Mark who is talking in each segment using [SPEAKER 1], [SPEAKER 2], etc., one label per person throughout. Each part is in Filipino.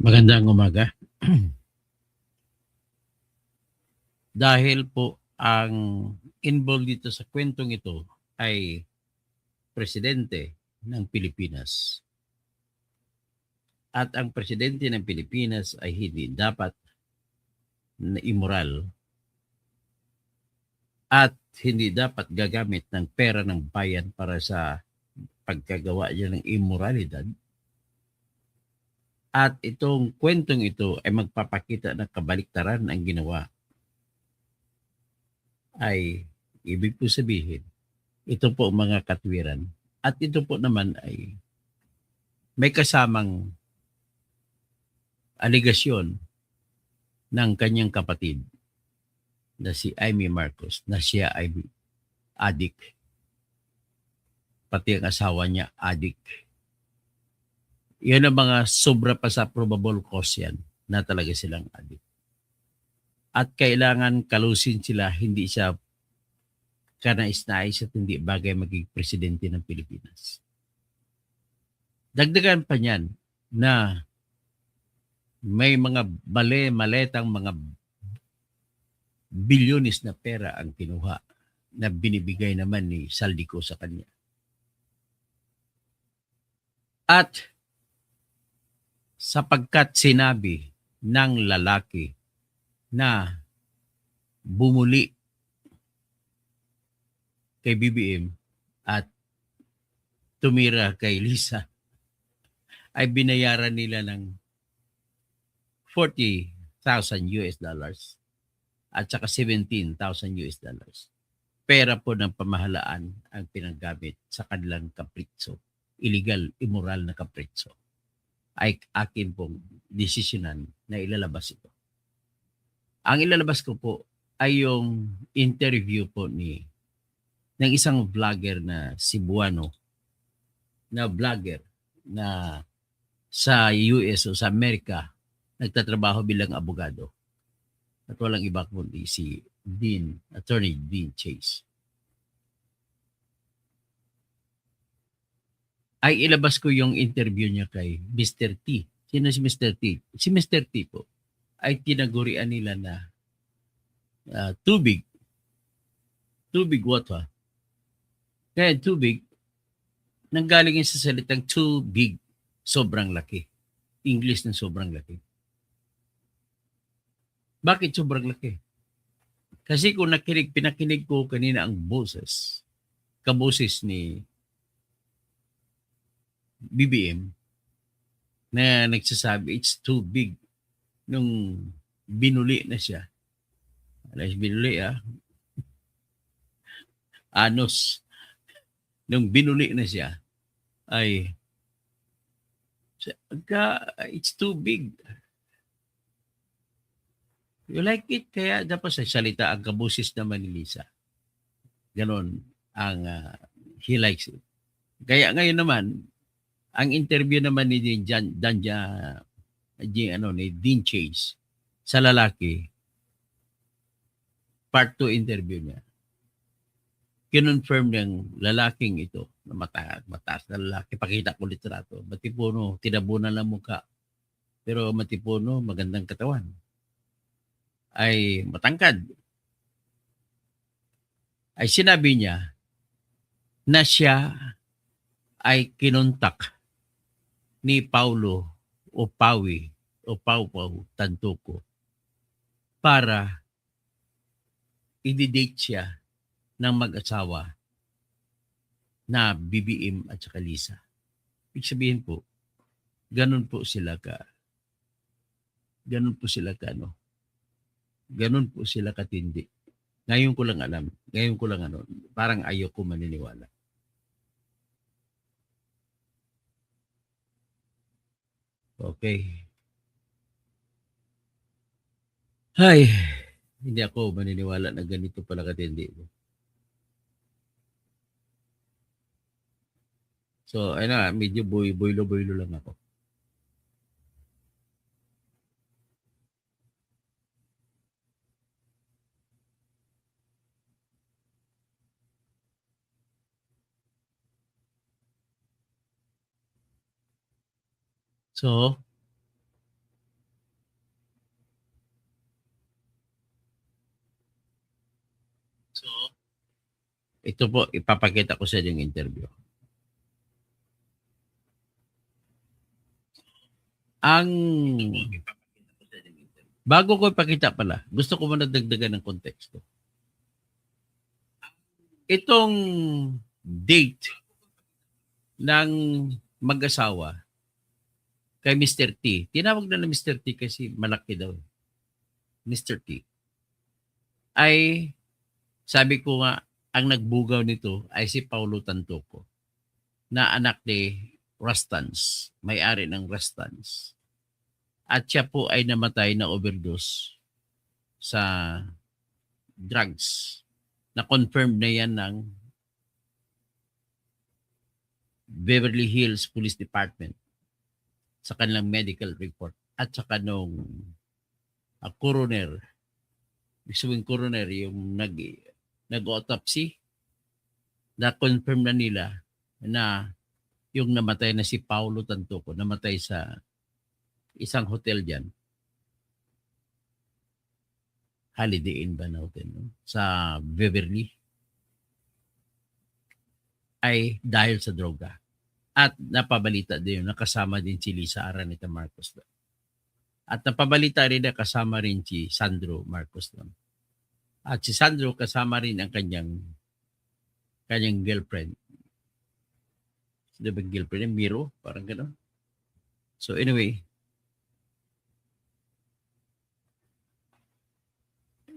[SPEAKER 1] Magandang umaga. Dahil po ang involved dito sa kwentong ito ay presidente ng Pilipinas. At ang presidente ng Pilipinas ay hindi dapat na immoral at hindi dapat gagamit ng pera ng bayan para sa pagkagawa niya ng immoralidad. At itong kwentong ito ay magpapakita ng kabaliktaran ang ginawa. Ay ibig po sabihin, ito po mga katwiran. At ito po naman ay may kasamang aligasyon ng kanyang kapatid na si Amy Marcos na siya ay adik. Pati ang asawa niya adik. Yan ang mga sobra pa sa probable cause yan na talaga silang adik. At kailangan kalusin sila, hindi siya kanais-nais at hindi bagay maging presidente ng Pilipinas. Dagdagan pa niyan na may mga maletang mga bilyones na pera ang kinuha na binibigay naman ni Saldico sa kanya. At sapagkat sinabi ng lalaki na bumuli kay BBM at tumira kay Lisa, ay binayaran nila ng 40,000 US dollars at saka 17,000 US dollars. Pera po ng pamahalaan ang pinagamit sa kanilang kapritso. Illegal, immoral na kapritso. Ay akin pong desisyonan na ilalabas ito. Ang ilalabas ko po ay yung interview po ng isang vlogger na Cebuano na vlogger na sa US o sa Amerika nagtatrabaho bilang abogado. At walang iba kundi si Attorney Dean Chase. Ay ilabas ko yung interview niya kay Mr. T. Sino si Mr. T? Si Mr. T po ay tinagurian nila na tubig. Tubig water. Kaya tubig, nanggaling sa salitang too big, sobrang laki. English na sobrang laki. Bakit sobrang laki? Kasi kung pinakinig ko kanina ang kaboses ni BBM na nagsasabi it's too big nung binuli na siya. Binuli anos. Nung binuli na siya ay it's too big. You like it? Kaya dapat sa salita ang kabusis naman ni Lisa. Ganon ang he likes it. Kaya ngayon naman, ang interview naman ni Dean Chase sa lalaki, part 2 interview niya, kinonfirm ng lalaking ito na mataas na lalaki, pakita ko litrato, matipuno, tinabunan lang mukha, pero matipuno, magandang katawan, ay matangkad. Ay sinabi niya na siya ay kinontak ni Paulo o Pawi o Pau Tantuco para i-date siya ng mag-asawa na BBM at saka Lisa. Ibig sabihin po, ganun po sila katindi. Ngayon ko lang alam, parang ayaw ko maniniwala. Okay. Ay, hindi ako maniniwala na ganito pala katindi. So, medyo boylo-boylo lang ako. So, Ito po, ipapakita ko sa inyo yung interview. Ang bago ko ipakita pala, gusto ko muna dagdagan ng konteksto. Itong date ng mag-asawa kay Mr. T, tinawag na Mr. T kasi malaki daw. Mr. T, ay sabi ko nga, ang nagbugaw nito ay si Paulo Tantoco, na anak ni Rustans, may-ari ng Rustans. At siya po ay namatay na overdose sa drugs. Na-confirm na yan ng Beverly Hills Police Department sa kanilang medical report. At saka nung coroner, isang coroner yung nag-autopsy, na-confirm na nila na yung namatay na si Paulo Tantoco, namatay sa isang hotel dyan. Holiday Inn ba na hotel? No? Sa Beverly. Ay dahil sa droga. At napabalita din, nakasama din si Lisa Araneta Marcos doon. At napabalita rin na kasama rin si Sandro Marcos doon. At si Sandro kasama rin ang kanyang girlfriend. Sino ba girlfriend? Miro? Parang gano'n. So anyway,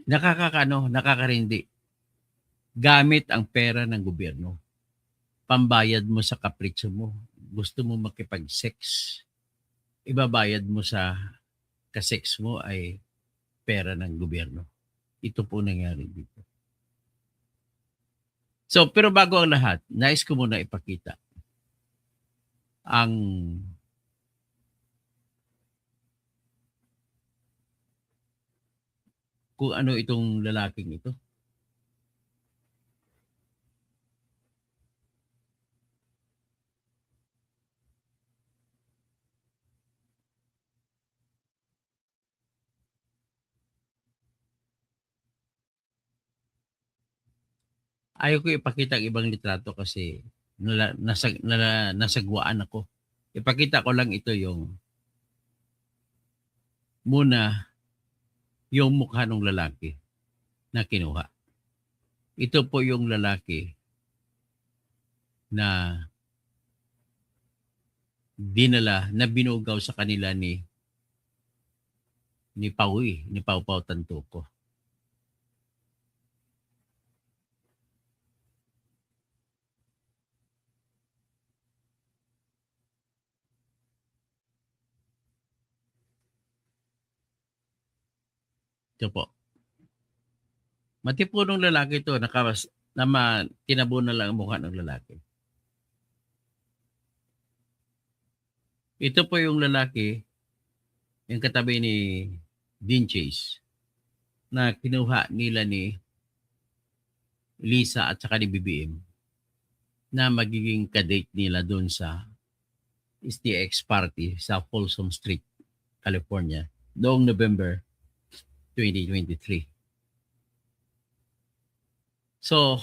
[SPEAKER 1] nakakarindi. Gamit ang pera ng gobyerno. Pambayad mo sa kapritsyo mo. Gusto mo makipag-sex. Ibabayad mo sa kasex mo ay pera ng gobyerno. Ito po nangyari dito. So, pero bago ang lahat, nais ko muna ipakita ang kung ano itong lalaking ito. Ayaw ko ipakita ang ibang litrato kasi nasagwaan ako. Ipakita ko lang ito yung muna yung mukha ng lalaki na kinuha. Ito po yung lalaki na dinala, na binugaw sa kanila ni Pau Pau Tantoco. Ito po. Matipunong lalaki ito, tinabo na lang ang mukha ng lalaki. Ito po yung lalaki, yung katabi ni Dean Chase, na kinuha nila ni Lisa at saka ni BBM na magiging kadate nila doon sa STX party sa Folsom Street, California, noong November 2023. So,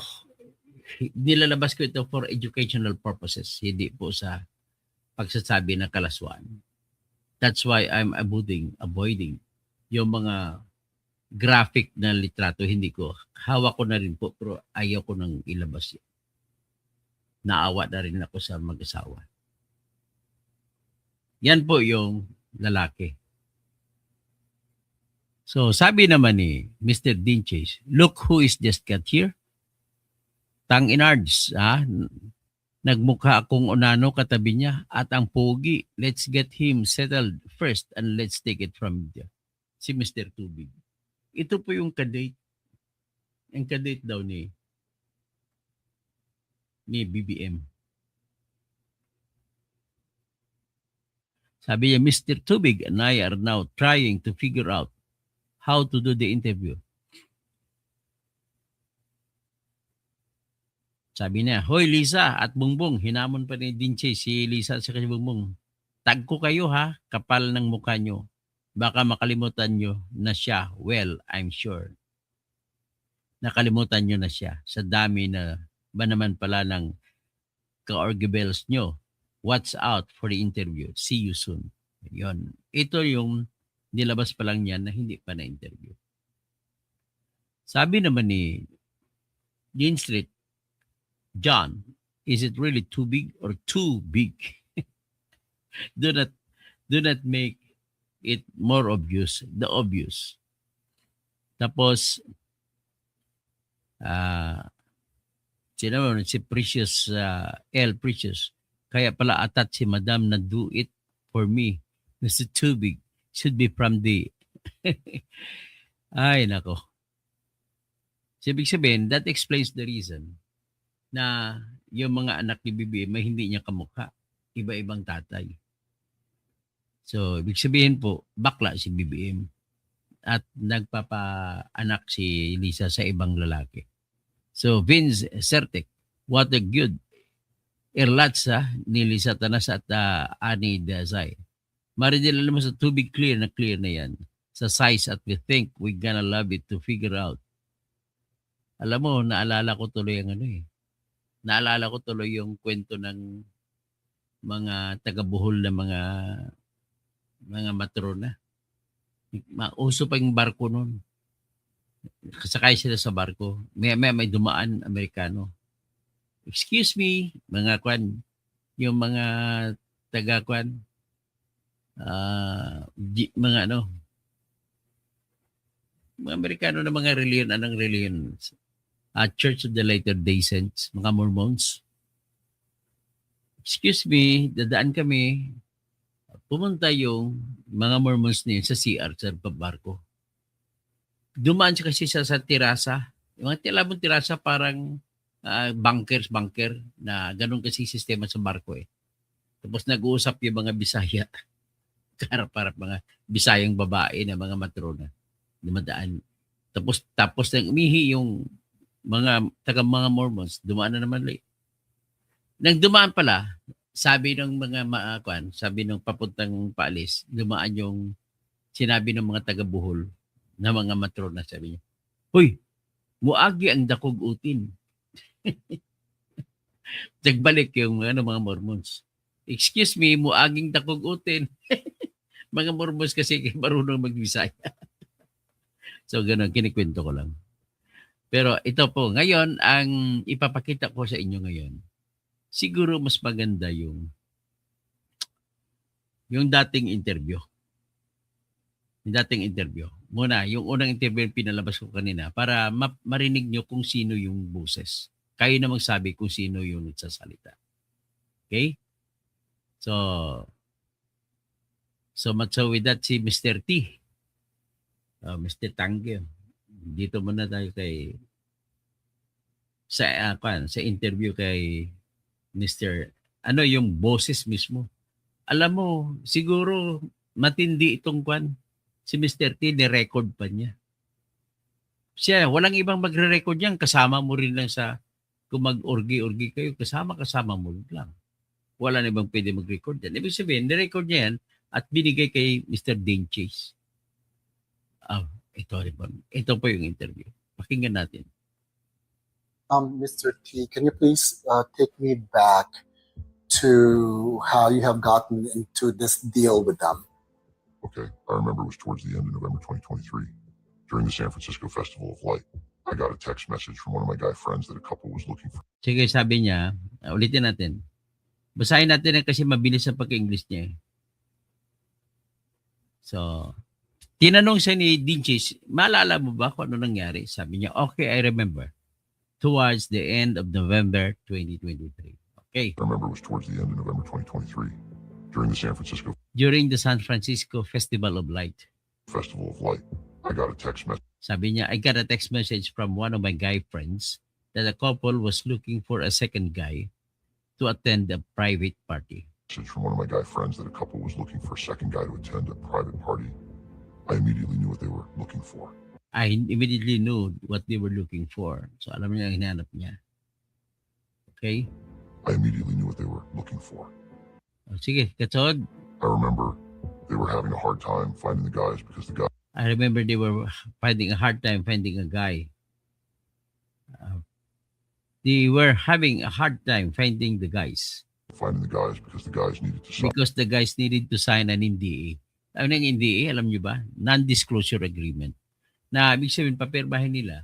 [SPEAKER 1] nilalabas ko ito for educational purposes, hindi po sa pagsasabi ng kalaswaan. That's why I'm avoiding yung mga graphic na litrato. Hindi ko. Hawak ko na rin po, pero ayaw ko nang ilabas yan. Naawa na rin ako sa mag-asawa. Yan po yung lalaki. So, sabi naman ni Mr. Dean Chase, look who is just got here. Tang inards, nagmukha akong onano katabi niya at ang pogi. Let's get him settled first and let's take it from there. Si Mr. Tubig. Ito po yung kadate. Yung kadate daw ni BBM. Sabi niya, Mr. Tubig and I are now trying to figure out how to do the interview. Sabi niya, hoy Lisa at Bungbong, hinamon pa ni Dinche si Lisa at si Bungbong. Tag ko kayo ha, kapal ng mukha nyo. Baka makalimutan nyo na siya. Well, I'm sure. Nakalimutan nyo na siya sa dami na ba naman pala ng ka-orgibels nyo? Watch out for the interview. See you soon. Yun. Ito yung nilabas pa lang yan na hindi pa na-interview. Sabi naman ni Dean Street, John, is it really too big or too big? do not make it more obvious, the obvious. Tapos, si Precious, L. Precious, kaya pala atat si Madam na do it for me. This is too big. Should be from the... Ay, nako. So, ibig sabihin, that explains the reason na yung mga anak ni BBM may hindi niya kamukha. Iba-ibang tatay. So, ibig sabihin po, bakla si BBM. At nagpapaanak si Lisa sa ibang lalaki. So, Vince Certek, what a good irlatsa ni Lisa Tanas at Ani Dazay. Maridil alam mo sa tubig clear na yan. Sa size at we think we gonna love it to figure out. Alam mo, naalala ko tuloy Naalala ko tuloy yung kwento ng mga taga-Bohol na mga matrona. Mauso pa yung barko noon. Kasakay sila sa barko. May dumaan Amerikano. Excuse me, mga kwan, yung mga taga-kwan, mga Amerikano na mga reliyon, anong reliyon? Church of the Latter-day Saints, mga Mormons. Excuse me, dadaan kami. Pumunta yung mga Mormons niya sa CR, sa barko. Dumaan siya kasi sa terasa. Yung mga tilabong terasa parang bunker na ganun kasi sistema sa barko eh. Tapos nag-uusap yung mga Bisaya. Karap-karap mga Bisayang babae na mga matrona. Dumadaan. Tapos nang umihi yung mga Mormons, dumaan na naman late. Nang dumaan pala, sabi ng mga sabi ng papuntang paalis, dumaan yung sinabi ng mga taga-Bohol na mga matrona, sabi niya, "Hoy, muagi ang dakog utin." Nagbalik yung mga Mormons. Excuse me, muaging dakog utin. Mga Mormons kasi marunong mag-Bisaya. So, ganun, kinikwento ko lang. Pero ito po, ngayon, ang ipapakita ko sa inyo ngayon, siguro mas maganda yung dating interview. Yung dating interview. Muna, yung unang interview pinalabas ko kanina para marinig nyo kung sino yung boses. Kayo na magsabi kung sino yung nagsasalita. Okay? So with that, si Mr. T. Mr. Tangge. Dito muna tayo sa interview kay Mr. Yung boses mismo. Alam mo, siguro matindi itong si Mr. T, ni-record pa niya. Siya, walang ibang magre-record yan. Kasama mo rin lang kung mag-orgi-orgi kayo, kasama mo lang. Wala na ibang pwede mag-record yan. Ibig sabihin, ni-record niya yan at binigay kay Mr. Dean Chase. Ito po yung interview. Pakinggan natin.
[SPEAKER 2] Mr. T, can you please take me back to how you have gotten into this deal with them?
[SPEAKER 3] Okay, I remember it was towards the end of November 2023, during the San Francisco Festival of Light. I got a text message from one of my guy friends that a couple was looking for.
[SPEAKER 1] Sige, sabi niya, ulitin natin. Basahin natin kasi mabilis ang pagka-English niya. So, tinanong siya ni Dean Chase, maalala mo ba kung ano nangyari? Sabi niya, okay, I remember. Towards the end of November 2023. Okay.
[SPEAKER 3] I remember it was towards the end of November 2023, during the San Francisco
[SPEAKER 1] Festival of Light.
[SPEAKER 3] Festival of Light. I got a text message.
[SPEAKER 1] Sabi niya, I got a text message from one of my guy friends that a couple was looking for a second guy to attend a private party.
[SPEAKER 3] From one of my guy friends that a couple was looking for a second guy to attend a private party. I immediately knew what they were looking for.
[SPEAKER 1] I immediately knew what they were looking for. So alam niya ang hinanap niya. Okay?
[SPEAKER 3] I immediately knew what they were looking for.
[SPEAKER 1] Sige, katod.
[SPEAKER 3] I remember they were having a hard time finding the guys because the guy.
[SPEAKER 1] I remember they were finding a hard time finding a guy. they were having a hard time finding the guys
[SPEAKER 3] finding the guys because the guys needed to sign
[SPEAKER 1] because the guys needed to sign an NDA. Ano yung NDA, alam nyo ba? Non-disclosure agreement. Na ibig sabihin, papirmahin nila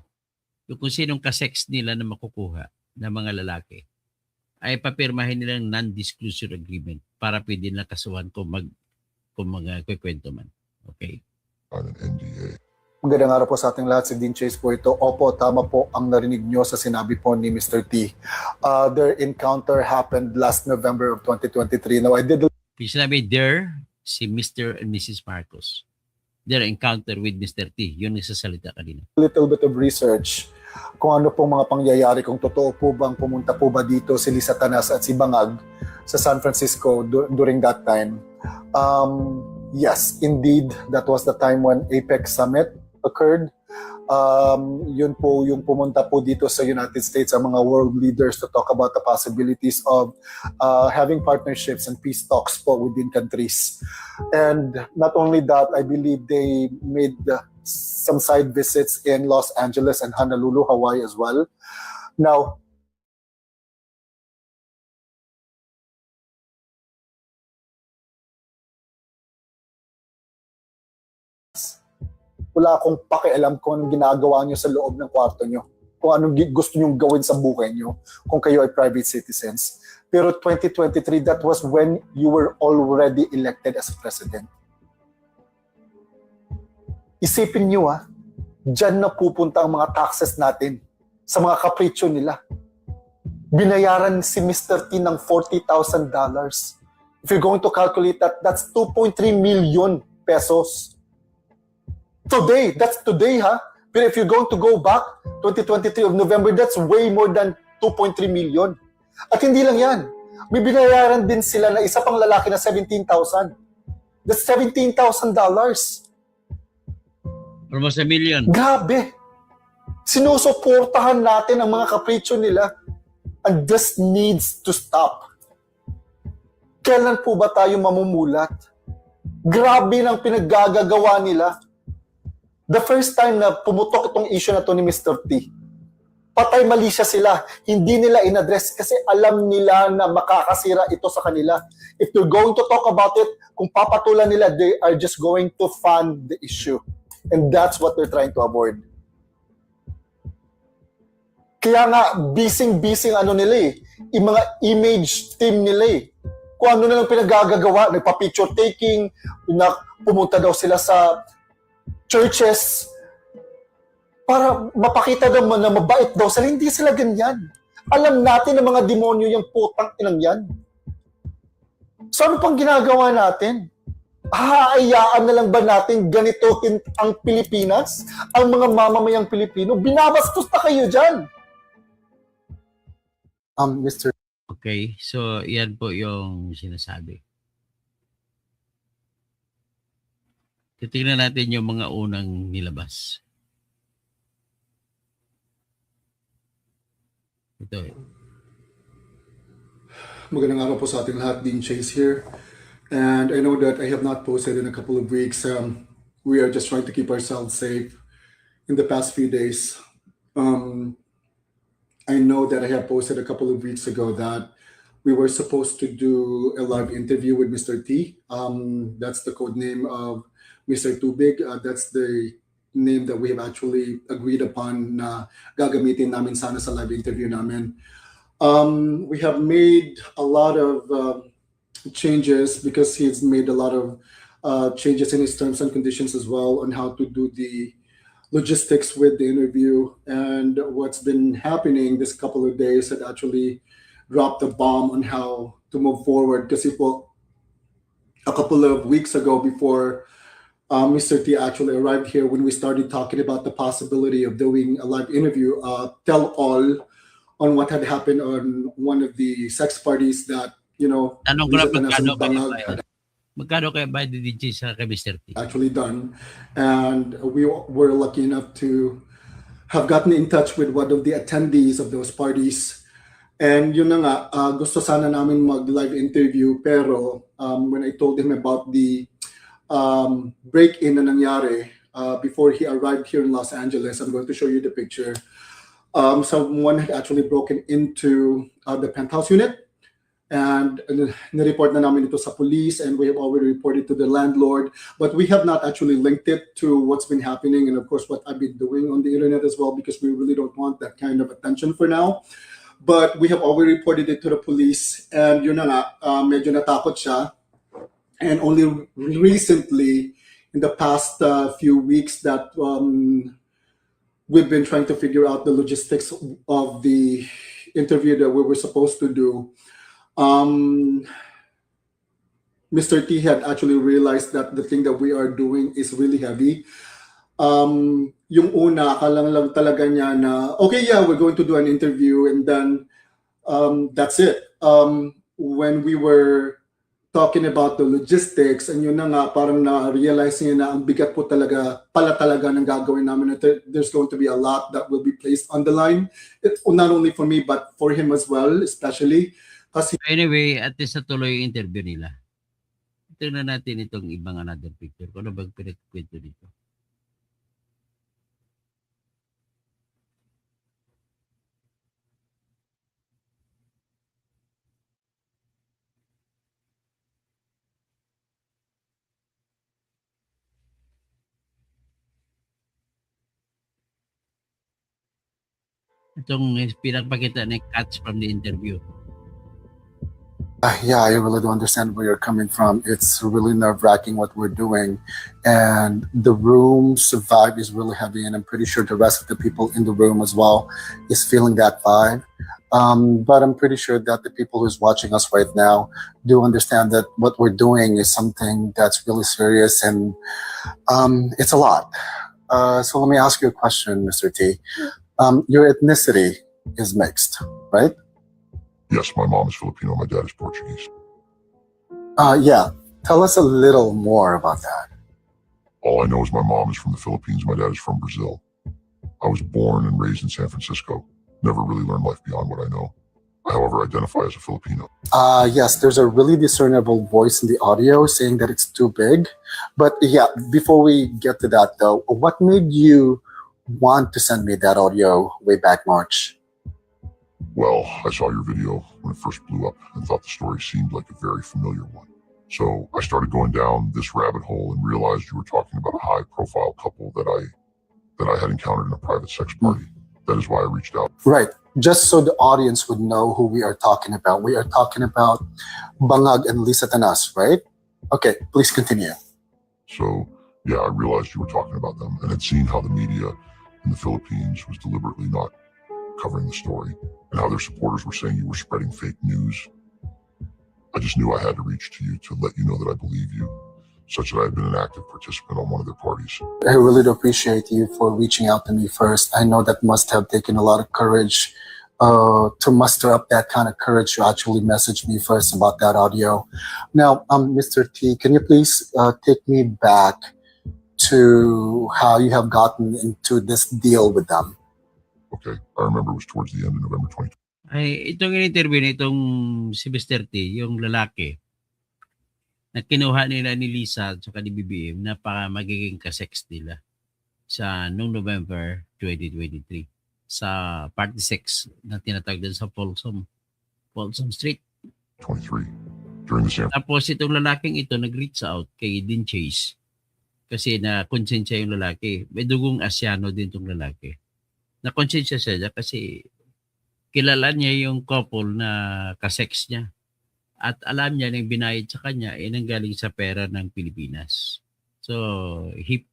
[SPEAKER 1] yung kung sinong kasex nila na makukuha ng mga lalaki ay papirmahin nila ng non-disclosure agreement para pwede na kasuhan kung mga kwekwento man. Okay?
[SPEAKER 3] an NDA.
[SPEAKER 2] Magandang araw po sa ating lahat. Si Dean Chase po ito. Opo, tama po ang narinig nyo sa sinabi po ni Mr. T. Their encounter happened last November of 2023. Now, I did
[SPEAKER 1] Sinabi there, si Mr. and Mrs. Marcos. Their encounter with Mr. T. Yun nagsasalita kanina.
[SPEAKER 2] a little bit of research kung ano pong mga pangyayari, kung totoo po bang pumunta po ba dito si Lisa Tanas at si Bangag sa San Francisco during that time. Yes, indeed, that was the time when APEC Summit occurred. Yun po yung pumunta po dito sa United States ang mga world leaders to talk about the possibilities of having partnerships and peace talks po within countries. And not only that, I believe they made some side visits in Los Angeles and Honolulu, Hawaii as well. Now, wala akong pakialam kung anong ginagawa nyo sa loob ng kwarto nyo, kung anong gusto nyo gawin sa buhay nyo, kung kayo ay private citizens. Pero 2023, that was when you were already elected as president. Isipin nyo dyan na pupunta ang mga taxes natin sa mga kapritsyo nila. Binayaran si Mr. T ng $40,000. If you're going to calculate that, that's 2.3 million pesos. Today, that's today But if you're going to go back, 2023 of November, that's way more than 2.3 million. At hindi lang yan. May binayaran din sila na isa pang lalaki na 17,000. That's $17,000.
[SPEAKER 1] Almost a million.
[SPEAKER 2] Grabe. Sinusuportahan natin ang mga kapritsyo nila. And this needs to stop. Kailan po ba tayo mamumulat? Grabe ng pinaggagawa nila. The first time na pumutok itong issue na to ni Mr. T, patay mali siya sila. Hindi nila in-address kasi alam nila na makakasira ito sa kanila. If they're going to talk about it, kung papatulan nila, they are just going to fund the issue. And that's what they're trying to avoid. Kaya nga, busy ano nila yung mga image team nila Kung ano na lang pinagagagawa, nagpa-picture taking, pumunta daw sila sa churches para mapakita daw na mabait daw sila. Hindi sila ganyan. Alam natin na mga demonyo yung putang inang yan. So ano pang ginagawa natin? Haayaan na lang ba natin ganitohin ang Pilipinas? Ang mga mamamayang Pilipino? Binabastos na kayo dyan. Mr.
[SPEAKER 1] Okay, so yan po yung sinasabi. Titingnan natin yung mga unang nilabas. Ito
[SPEAKER 2] Magandang araw po sa ating lahat. Dean Chase here. And I know that I have not posted in a couple of weeks. We are just trying to keep ourselves safe in the past few days. I know that I have posted a couple of weeks ago that we were supposed to do a live interview with Mr. T. That's the code name of Mr. Tubig. That's the name that we have actually agreed upon na gagamitin namin sana sa live interview namin. We have made a lot of changes because he's made a lot of changes in his terms and conditions as well on how to do the logistics with the interview. And what's been happening this couple of days had actually dropped a bomb on how to move forward. Kasi po, a couple of weeks ago before Mr. T actually arrived here, when we started talking about the possibility of doing a live interview, tell all on what had happened on one of the sex parties that,
[SPEAKER 1] Tanong ko lang magkano kaya bayad ni DJ sa kay Mr. T?
[SPEAKER 2] Actually done. And we were lucky enough to have gotten in touch with one of the attendees of those parties. And yun na nga, gusto sana namin mag-live interview, pero when I told him about the break-in na nangyari before he arrived here in Los Angeles, I'm going to show you the picture. someone had actually broken into the penthouse unit, and nireport na namin ito sa police, and we have already reported to the landlord, but we have not actually linked it to what's been happening and of course what I've been doing on the internet as well, because we really don't want that kind of attention for now. But we have already reported it to the police, and yun na nga, medyo natakot siya. And only recently, in the past few weeks, that we've been trying to figure out the logistics of the interview that we were supposed to do. Mr. T had actually realized that the thing that we are doing is really heavy. Yung una, akala lang talaga niya na, okay, yeah, we're going to do an interview, and then that's it. When we were talking about the logistics, and yun na nga, parang na-realize niya na ang bigat po talaga ng gagawin namin. There's going to be a lot that will be placed on the line. It's not only for me, but for him as well, especially. Kasi
[SPEAKER 1] Anyway, at least natuloy yung interview nila. Tingnan natin itong ibang another picture. Kung ano bang pinagkwento dito. Itong pinagpakita na cuts from the interview.
[SPEAKER 2] Yeah, I really don't understand where you're coming from. It's really nerve-wracking what we're doing. And the room's vibe is really heavy, and I'm pretty sure the rest of the people in the room as well is feeling that vibe. But I'm pretty sure that the people who's watching us right now do understand that what we're doing is something that's really serious, and it's a lot. So let me ask you a question, Mr. T. Your ethnicity is mixed, right?
[SPEAKER 3] Yes, my mom is Filipino, my dad is Portuguese.
[SPEAKER 2] Yeah. Tell us a little more about that.
[SPEAKER 3] All I know is my mom is from the Philippines, my dad is from Brazil. I was born and raised in San Francisco. Never really learned life beyond what I know. I, however, identify as a Filipino.
[SPEAKER 2] Yes, there's a really discernible voice in the audio saying that it's too big. But yeah, before we get to that though, what made you want to send me that audio way back March?
[SPEAKER 3] Well, I saw your video when it first blew up and thought the story seemed like a very familiar one. So I started going down this rabbit hole and realized you were talking about a high-profile couple that I had encountered in a private sex party. That is why I reached out.
[SPEAKER 2] Right. Just so the audience would know who we are talking about. We are talking about Bangag and Lisa Tanas, right? Okay, please continue.
[SPEAKER 3] So yeah, I realized you were talking about them and had seen how the media in the Philippines was deliberately not covering the story and how their supporters were saying you were spreading fake news. I just knew I had to reach to you to let you know that I believe you, such that I've been an active participant on one of their parties.
[SPEAKER 2] I really do appreciate you for reaching out to me first. I know that must have taken a lot of courage to muster up that kind of courage to actually message me first about that audio. Now, Mr. T, can you please take me back to how you have gotten into this deal with them?
[SPEAKER 3] Okay, I remember it was towards the end of November 2020.
[SPEAKER 1] Ay, itong in-interview na itong si Mr. T, yung lalaki, na kinuha nila ni Lisa at saka ni BBM na para magiging kasex nila sa noong November 2023 sa Party 6 na tinatawag din sa Folsom Street.
[SPEAKER 3] 23. During the San
[SPEAKER 1] Tapos itong lalaking ito nag-reach out kay Dean Chase kasi na-konsensya yung lalaki. May dugong Asyano din itong lalaki. Na-konsensya siya kasi kilala niya yung couple na kasex niya. At alam niya na yung binayad sa kanya ay nanggaling sa pera ng Pilipinas. So, he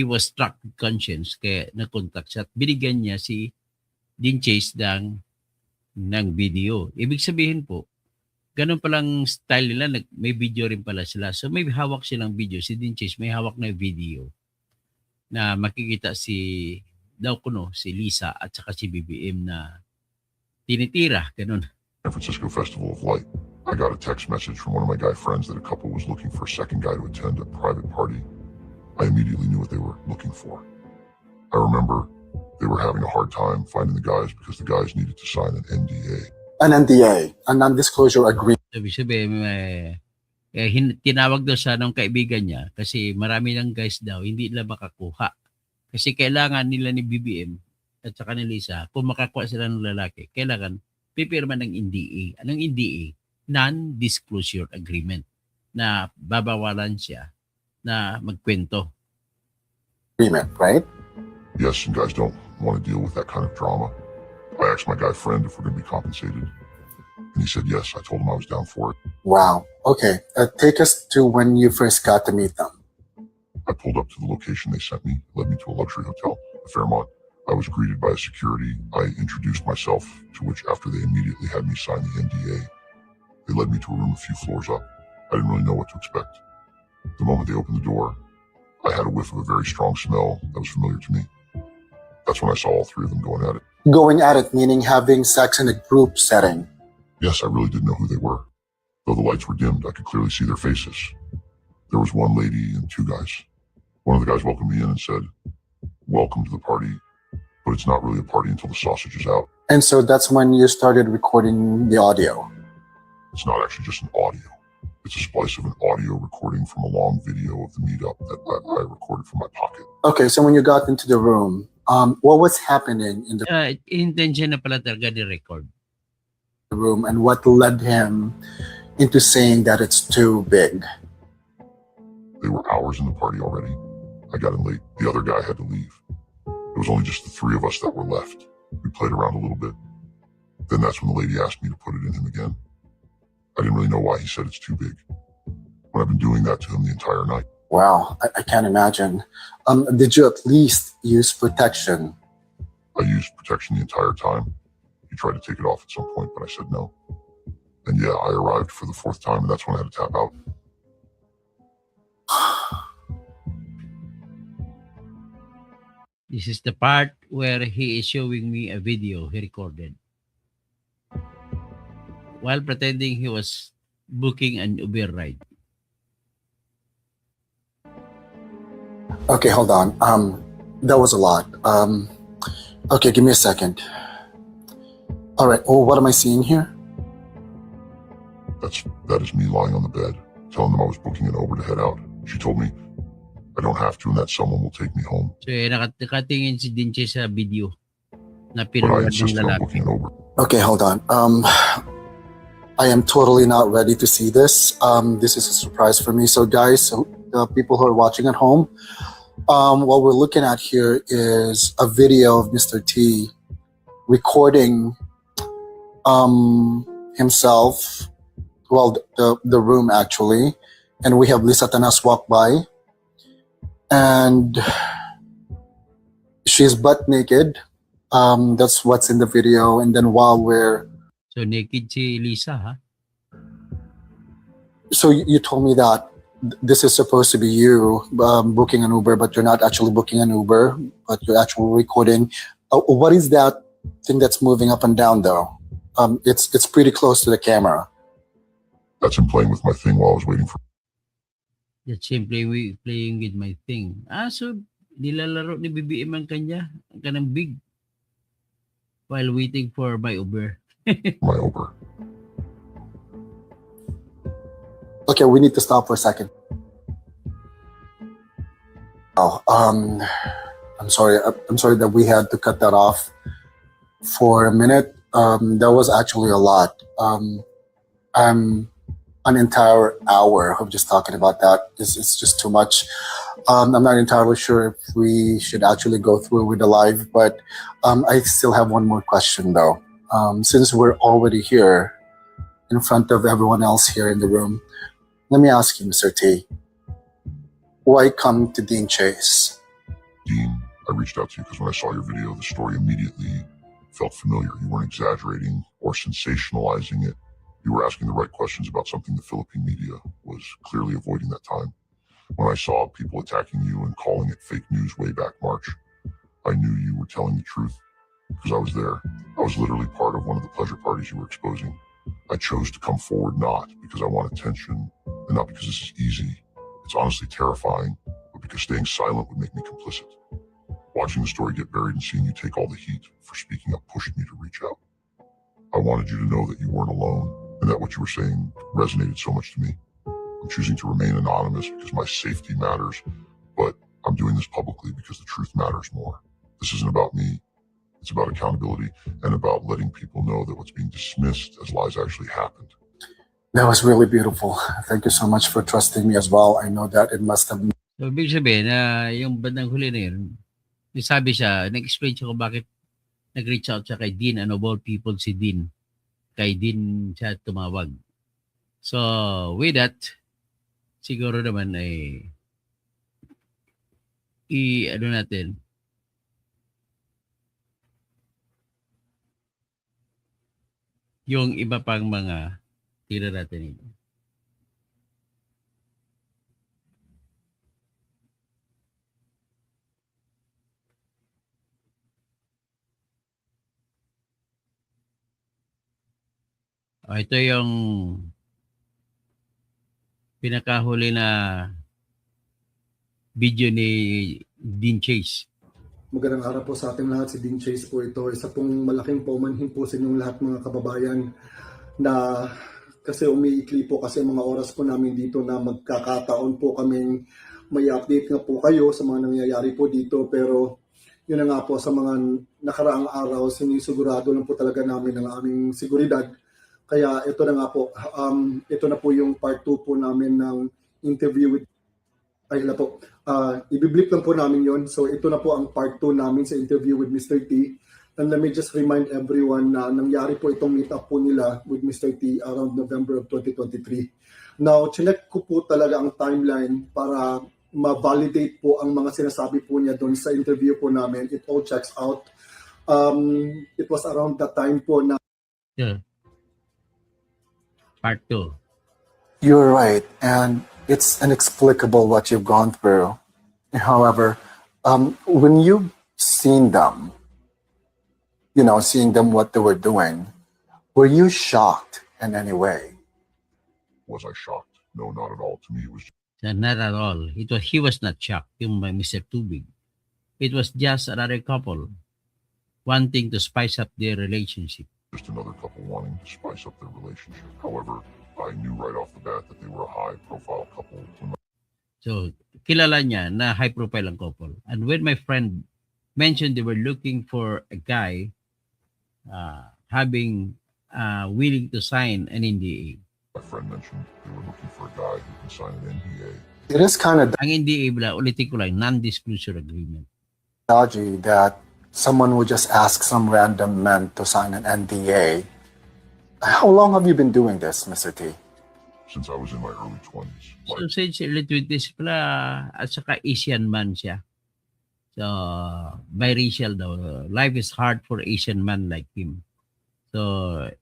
[SPEAKER 1] was struck with conscience kaya na-contact siya at binigyan niya si Dean Chase ng video. Ibig sabihin po, ganun palang style nila, may video rin pala sila. So, may hawak silang video. Si Dean Chase may hawak na video na makikita si Lisa at saka si BBM na tinitira, ganun.
[SPEAKER 3] San Francisco Festival of Light. I got a text message from one of my guy friends that a couple was looking for a second guy to attend a private party. I immediately knew what they were looking for. I remember they were having a hard time finding the guys because the guys needed to sign an NDA.
[SPEAKER 2] An NDA, a non-disclosure agreement.
[SPEAKER 1] Sabi, tinawag daw siya ng kaibigan niya kasi marami ng guys daw hindi nila makakuha. Kasi kailangan nila ni BBM at saka ni Lisa, kung makakuha sila ng lalaki, kailangan pipirma ng NDA. Anong NDA? Non-disclosure agreement na babawalan siya na magkwento.
[SPEAKER 4] Agreement, right?
[SPEAKER 3] Yes, and guys don't want to deal with that kind of drama. I asked my guy friend if we're going to be compensated. And he said yes. I told him I was down for it.
[SPEAKER 4] Wow. Okay. Take us to when you first got to meet them.
[SPEAKER 3] I pulled up to the location they sent me, led me to a luxury hotel, the Fairmont. I was greeted by a security. I introduced myself, to which after they immediately had me sign the NDA, they led me to a room a few floors up. I didn't really know what to expect. The moment they opened the door, I had a whiff of a very strong smell that was familiar to me. That's when I saw all three of them going at it.
[SPEAKER 4] Going at it meaning having sex in a group setting.
[SPEAKER 3] Yes, I really didn't know who they were. Though the lights were dimmed, I could clearly see their faces. There was one lady and two guys. One of the guys welcomed me in and said, "Welcome to the party, but it's not really a party until the sausage is out."
[SPEAKER 4] And so that's when you started recording the audio.
[SPEAKER 3] It's not actually just an audio. It's a splice of an audio recording from a long video of the meetup that I recorded from my pocket.
[SPEAKER 4] Okay, so when you got into the room, what was happening in the
[SPEAKER 1] Intention na pala talaga ni record.
[SPEAKER 4] room and what led him into saying that it's too big?
[SPEAKER 3] They were hours in the party already. I got in late. The other guy had to leave. It was only just the three of us that were left. We played around a little bit. Then that's when the lady asked me to put it in him again. I didn't really know why he said it's too big, when I've been doing that to him the entire night.
[SPEAKER 4] Wow, I can't imagine. Did you at least use protection?
[SPEAKER 3] I used protection the entire time. He tried to take it off at some point, but I said no. And yeah, I arrived for the fourth time, and that's when I had to tap out.
[SPEAKER 1] This is the part where he is showing me a video he recorded while pretending he was booking an Uber ride.
[SPEAKER 4] Okay, hold on. That was a lot. Okay, give me a second. All right. Oh, what am I seeing here?
[SPEAKER 3] That is me lying on the bed, telling them I was booking an Uber to head out. She told me I don't have to and that someone will take me home.
[SPEAKER 1] So nakatingin si Dinche sa video na
[SPEAKER 3] But I
[SPEAKER 1] pinunod ng
[SPEAKER 3] insisted on
[SPEAKER 1] lalaki.
[SPEAKER 3] booking an Uber.
[SPEAKER 4] Okay, hold on. I am totally not ready to see this. This is a surprise for me. So guys, so the people who are watching at home, what we're looking at here is a video of Mr. T recording himself, well, the room actually, and we have Lisa Tanas walk by, and she's butt naked. That's what's in the video, and then while we're
[SPEAKER 1] So naked si Lisa, ha?
[SPEAKER 4] so you told me that this is supposed to be you booking an Uber, but you're not actually booking an Uber, but you're actually recording. What is that thing that's moving up and down though? It's pretty close to the camera.
[SPEAKER 3] That's him playing with my thing while I was waiting for.
[SPEAKER 1] That's him playing with my thing. So nilalaro ni BBM ang kanang big while waiting for my Uber.
[SPEAKER 3] My Uber.
[SPEAKER 4] Okay, we need to stop for a second. Oh, I'm sorry. I'm sorry that we had to cut that off for a minute. That was actually a lot. I'm an entire hour of just talking about that. It's just too much. I'm not entirely sure if we should actually go through with the live, but I still have one more question though. Since we're already here in front of everyone else here in the room, let me ask you, Mr. T, why come to Dean Chase?
[SPEAKER 3] Dean, I reached out to you because when I saw your video, the story immediately felt familiar. You weren't exaggerating or sensationalizing it. You were asking the right questions about something the Philippine media was clearly avoiding that time. When I saw people attacking you and calling it fake news way back March, I knew you were telling the truth because I was there. I was literally part of one of the pleasure parties you were exposing. I chose to come forward not because I want attention and not because this is easy. It's honestly terrifying, but because staying silent would make me complicit. Watching the story get buried and seeing you take all the heat for speaking up pushed me to reach out. I wanted you to know that you weren't alone and that what you were saying resonated so much to me. I'm choosing to remain anonymous because my safety matters, but I'm doing this publicly because the truth matters more. This isn't about me. It's about accountability and about letting people know that what's being dismissed as lies actually happened.
[SPEAKER 4] That was really beautiful. Thank you so much for trusting me as well. I know that it must have.
[SPEAKER 1] So, ibig sabihin na yung bandang huli na yun, sabi siya, nag-explain siya kung bakit nag-reach out siya kay Dean, and of all people si Dean. Kay Dean siya tumawag. So, with that, siguro naman ay ano natin, yung iba pang mga tira natin ito. Ito yung pinakahuli na video ni Dean Chase.
[SPEAKER 2] Magandang araw po sa ating lahat. Si Dean Chase po ito. Isa pong malaking paumanhin po sa inyong lahat mga kababayan na kasi umiikli po kasi mga oras po namin dito na magkakataon po kaming may update nga po kayo sa mga nangyayari po dito. Pero yun na nga po, sa mga nakaraang araw, sinisigurado lang po talaga namin ang aming seguridad. Kaya ito na nga po, ito na po yung part 2 po namin ng interview with, ibiblip lang po namin yon. So ito na po ang part 2 namin sa interview with Mr. T. And let me just remind everyone na nangyari po itong meet up po nila with Mr. T around November of 2023. Now, chinek ko po talaga ang timeline para ma-validate po ang mga sinasabi po niya doon sa interview po namin. It all checks out. It was around that time po na
[SPEAKER 1] Yeah. Part 2.
[SPEAKER 4] You're right, and it's inexplicable what you've gone through. However, when you've seen them, seeing them what they were doing, were you shocked in any way?
[SPEAKER 3] Was I shocked? No, not at all. To me, it was
[SPEAKER 1] Not at all. He was not shocked, yung Mr. Tubig. It was just another couple wanting to spice up their relationship.
[SPEAKER 3] just another couple wanting to spice up their relationship. However, I knew right off the bat that they were a high-profile couple.
[SPEAKER 1] So, kilala niya na high-profile ang couple. And when my friend mentioned they were looking for a guy willing to sign an NDA.
[SPEAKER 3] My friend mentioned they were looking for a guy who can sign an NDA.
[SPEAKER 4] It is kind of
[SPEAKER 1] Ang NDA, ulitin ko lang, non-disclosure agreement.
[SPEAKER 4] dodgy that someone would just ask some random man to sign an NDA. How long have you been doing this, Mr. T?
[SPEAKER 3] Since I was in my early 20s.
[SPEAKER 1] So, since early 20s pala, at saka Asian man siya. So, biracial daw. Life is hard for Asian man like him. So,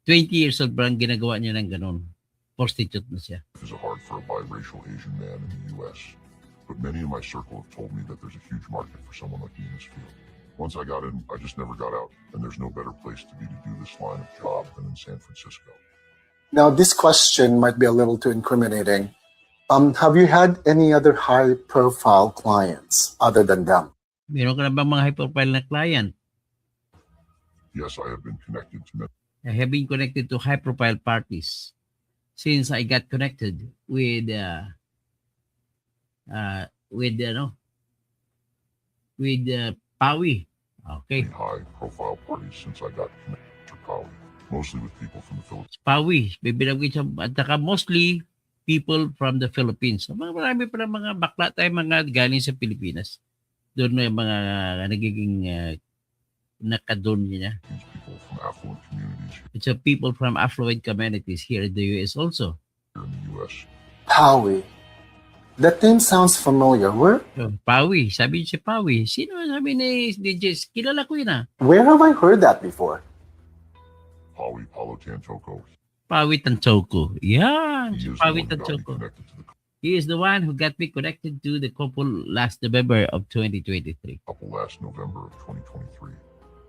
[SPEAKER 1] 20 years old parang ginagawa niya ng ganun. Prostitute na siya.
[SPEAKER 3] Life is hard for a biracial Asian man in the U.S., but many in my circle have told me that there's a huge market for someone like me in this field. Once I got in, I just never got out, and there's no better place to be to do this line of job than in San Francisco.
[SPEAKER 4] Now, this question might be a little too incriminating. Have you had any other high-profile clients other than them?
[SPEAKER 1] Meron ka na bang mga high-profile na client?
[SPEAKER 3] Yes, I have been connected to many.
[SPEAKER 1] I have been connected to high-profile parties since I got connected with Pawi. Okay.
[SPEAKER 3] high-profile parties since I got connected to Pawi, mostly with people from the Philippines.
[SPEAKER 1] Pawi, bibilangin siya, at saka mostly people from the Philippines. Marami pa ng mga bakla tayo mga galing sa Pilipinas. Doon may mga nagiging nakadon niya.
[SPEAKER 3] These people from affluent communities
[SPEAKER 1] It's a people from affluent communities here in the US also.
[SPEAKER 3] here in the U.S.
[SPEAKER 4] Howie. That name sounds familiar.
[SPEAKER 1] So, Pawi, sabi si Pawi. Sino sabi ni Jess? Kilala ko yun ah.
[SPEAKER 4] Where have I heard that before?
[SPEAKER 3] Pawi Palo Tantoko.
[SPEAKER 1] Pawi Tantoko. Yan.
[SPEAKER 3] He
[SPEAKER 1] Si
[SPEAKER 3] is the
[SPEAKER 1] Pawi
[SPEAKER 3] one who got me
[SPEAKER 1] Tantoko.
[SPEAKER 3] connected to the
[SPEAKER 1] He is the one who got me connected to the couple last November of 2023.
[SPEAKER 3] couple last November of 2023.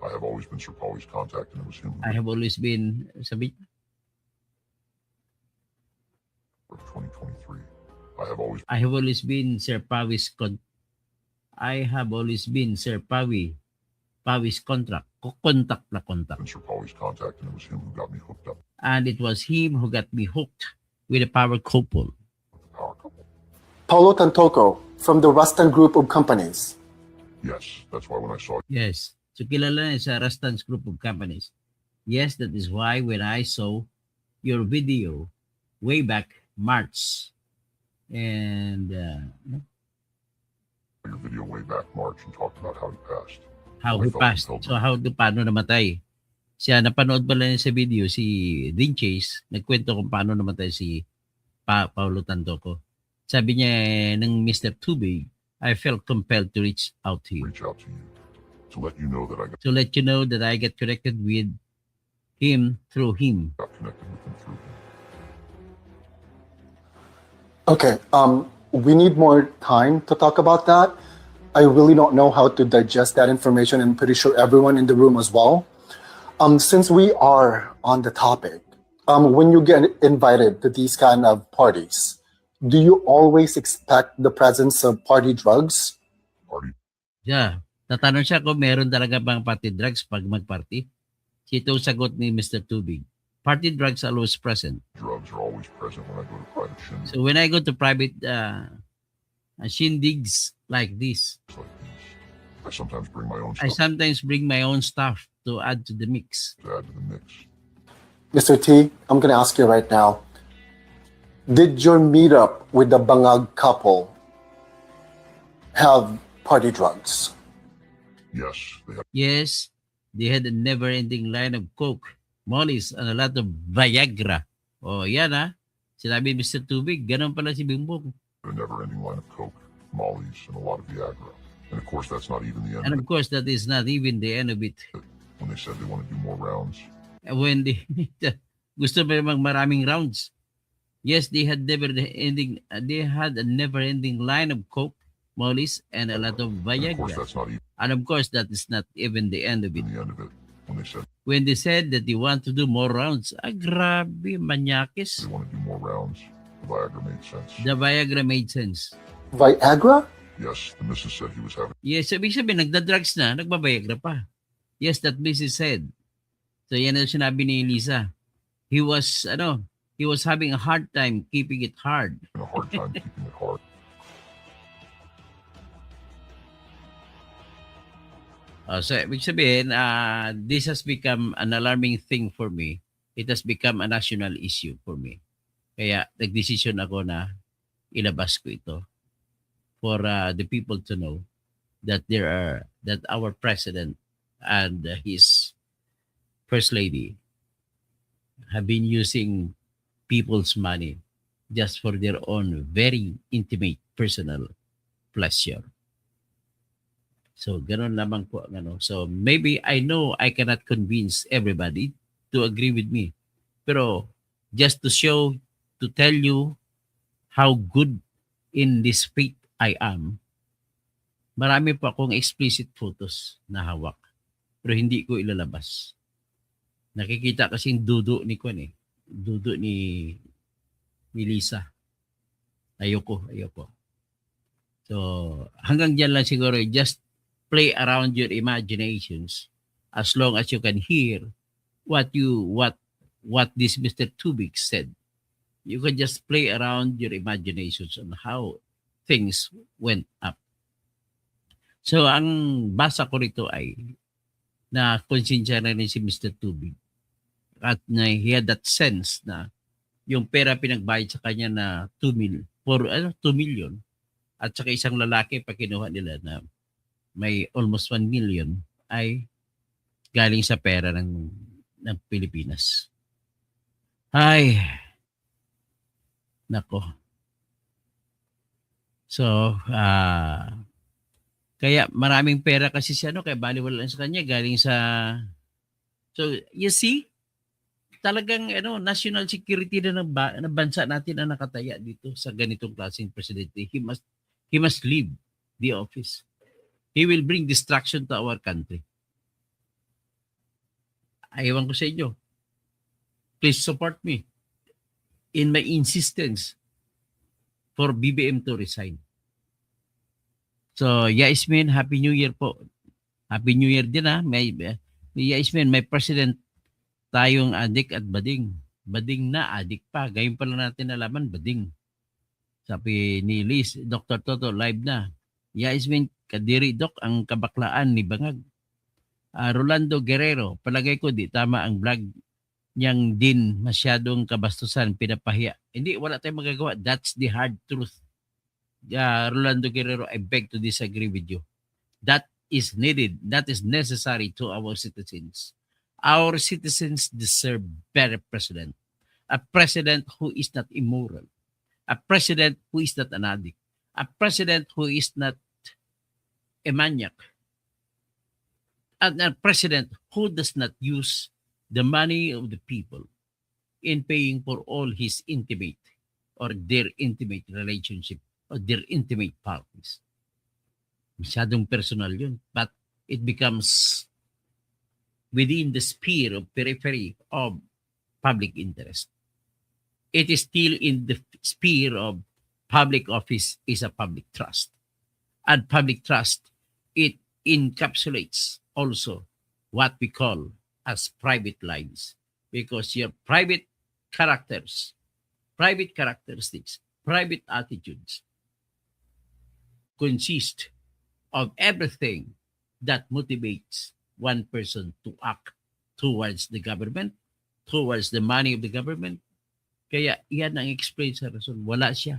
[SPEAKER 3] I have always been Sir Pawi's contact, and it was him who
[SPEAKER 1] I have always been, sabi,
[SPEAKER 3] of 2023. I have always
[SPEAKER 1] I have always been Sir Pawi's contract. Contact na contact.
[SPEAKER 3] been Sir Pawi's contact, and it was him who got me hooked up
[SPEAKER 1] And it was him who got me hooked with a power couple.
[SPEAKER 3] with the power couple.
[SPEAKER 4] Paulo Tantoko from the Rustan Group of Companies.
[SPEAKER 3] Yes, that's why when I saw
[SPEAKER 1] Yes. So kilala na sa Rastans Group of Companies. Yes, that is why when I saw your video way back March and
[SPEAKER 3] Your video way back March and talked about how he passed.
[SPEAKER 1] how he passed. So paano namatay? Siya, napanood pala niya sa video si Dean Chase, nagkwento kung paano namatay si Paulo Tantoco. Sabi niya ng Mr. Tubig, I felt compelled to reach out to you.
[SPEAKER 3] Reach out to you to let you know that I
[SPEAKER 1] To let you know that I get connected with him through him.
[SPEAKER 3] got connected with him through him.
[SPEAKER 4] Okay, we need more time to talk about that. I really don't know how to digest that information, and I'm pretty sure everyone in the room as well. Since we are on the topic, when you get invited to these kind of parties, do you always expect the presence of party drugs?
[SPEAKER 3] Party
[SPEAKER 1] Yeah. Tatanong siya kung meron talaga bang party drugs pag mag-party. Ito sagot ni Mr. Tubig. Party drugs are always present.
[SPEAKER 3] drugs are always present when I go to private shindigs
[SPEAKER 1] So when I go to private shindigs like this,
[SPEAKER 3] like these. I sometimes bring my own
[SPEAKER 1] I
[SPEAKER 3] stuff
[SPEAKER 1] sometimes bring my own stuff to add to the mix.
[SPEAKER 3] to add to the mix.
[SPEAKER 4] Mr. T, I'm going to ask you right now. Did your meetup with the Bangag couple have party drugs?
[SPEAKER 3] Yes, they have
[SPEAKER 1] Yes, they had a never-ending line of Coke, Molly's, and a lot of Viagra. Oh, yan Sinabi ni Mr. Tubig, ganun pala si Bimbong.
[SPEAKER 3] a never-ending line of Coke, Molly's, and a lot of Viagra. And of course, that's not even the end
[SPEAKER 1] And
[SPEAKER 3] of
[SPEAKER 1] of course, that is not even the end of it.
[SPEAKER 3] it. When they said they want to do more rounds,
[SPEAKER 1] When they gusto pa namang maraming rounds. Yes, they had a never-ending line of Coke, Molly's, and a lot of
[SPEAKER 3] and of course,
[SPEAKER 1] Viagra.
[SPEAKER 3] that's not even
[SPEAKER 1] And of course, that is not even the end of it.
[SPEAKER 3] the end of it.
[SPEAKER 1] When
[SPEAKER 3] When they said
[SPEAKER 1] they said that they want to do more rounds, grabe, manyakis.
[SPEAKER 3] they want to do more rounds, the Viagra made sense.
[SPEAKER 1] The Viagra made sense.
[SPEAKER 4] Viagra?
[SPEAKER 3] Yes, the missus said he was having
[SPEAKER 1] Yes, sabi nagda-drugs na, nagbabayagra pa. Yes, that Mrs. said. So yan ang sinabi ni Lisa. He was having a hard time keeping it hard.
[SPEAKER 3] a hard time keeping it hard.
[SPEAKER 1] So ibig sabihin, this has become an alarming thing for me. It has become a national issue for me. Kaya nagdesisyon ako na ilabas ko ito for the people to know that that our president and his first lady have been using people's money just for their own very intimate personal pleasure. So, ganun lamang po ang ano. So, maybe I know I cannot convince everybody to agree with me. Pero, just to tell you how good in this faith I am, marami pa akong explicit photos na hawak. Pero hindi ko ilalabas. Nakikita kasing dudo ni Kwan Dudo ni Lisa. Ayoko. So, hanggang dyan lang siguro, just play around your imaginations as long as you can hear what this Mr. Tubig said. You can just play around your imaginations on how things went up. So, ang basa ko rito ay na konsensya na rin si Mr. Tubig. At na he had that sense na yung pera pinagbayad sa kanya na 2 million at saka isang lalaki pa kinuha nila na may almost 1 million ay galing sa pera ng Pilipinas. Ay, nako. So, kaya maraming pera kasi siya, kaya baliwala lang sa kanya, galing sa... So, you see, talagang national security na ng bansa natin ang nakataya dito sa ganitong klaseng presidente. He must leave the office. He will bring destruction to our country. Ayawan ko sa inyo. Please support me in my insistence for BBM to resign. So, Yasmin, Happy New Year po. Happy New Year din May Yasmin, may president tayong adik at bading. Bading na, adik pa. Ngayon pa lang natin nalaman, bading. Sabi ni Liz, Dr. Toto, live na. Yasmin, kadiri, Dok, ang kabaklaan ni Bangag. Rolando Guerrero, palagay ko di tama ang vlog niyang din masyadong kabastusan, pinapahiya. Hindi, wala tayong magagawa. That's the hard truth. Rolando Guerrero, I beg to disagree with you. That is needed. That is necessary to our citizens. Our citizens deserve better president. A president who is not immoral. A president who is not an addict. A president who is not a maniac. And a president who does not use the money of the people in paying for all his intimate or their intimate relationship or their intimate parties. Masyadong personal yun. But it becomes within the sphere of periphery of public interest. It is still in the sphere of public office is a public trust. And public trust, it encapsulates also what we call as private lives. Because your private characters, private characteristics, private attitudes consist of everything that motivates one person to act towards the government, towards the money of the government. Kaya yan ang explain sa rason. Wala siya.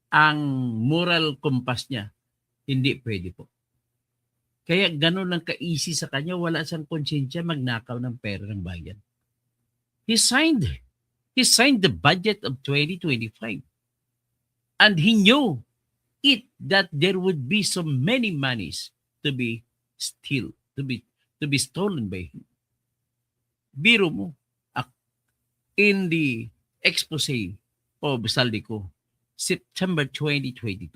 [SPEAKER 1] Ang moral compass niya, hindi pwede po. Kaya ganun lang ka-easy sa kanya, wala siyang konsensya magnakaw ng pera ng bayan. He signed the budget of 2025. And he knew that there would be so many monies to be stolen by him. Biro mo, in the expose of Saldico, September 2022,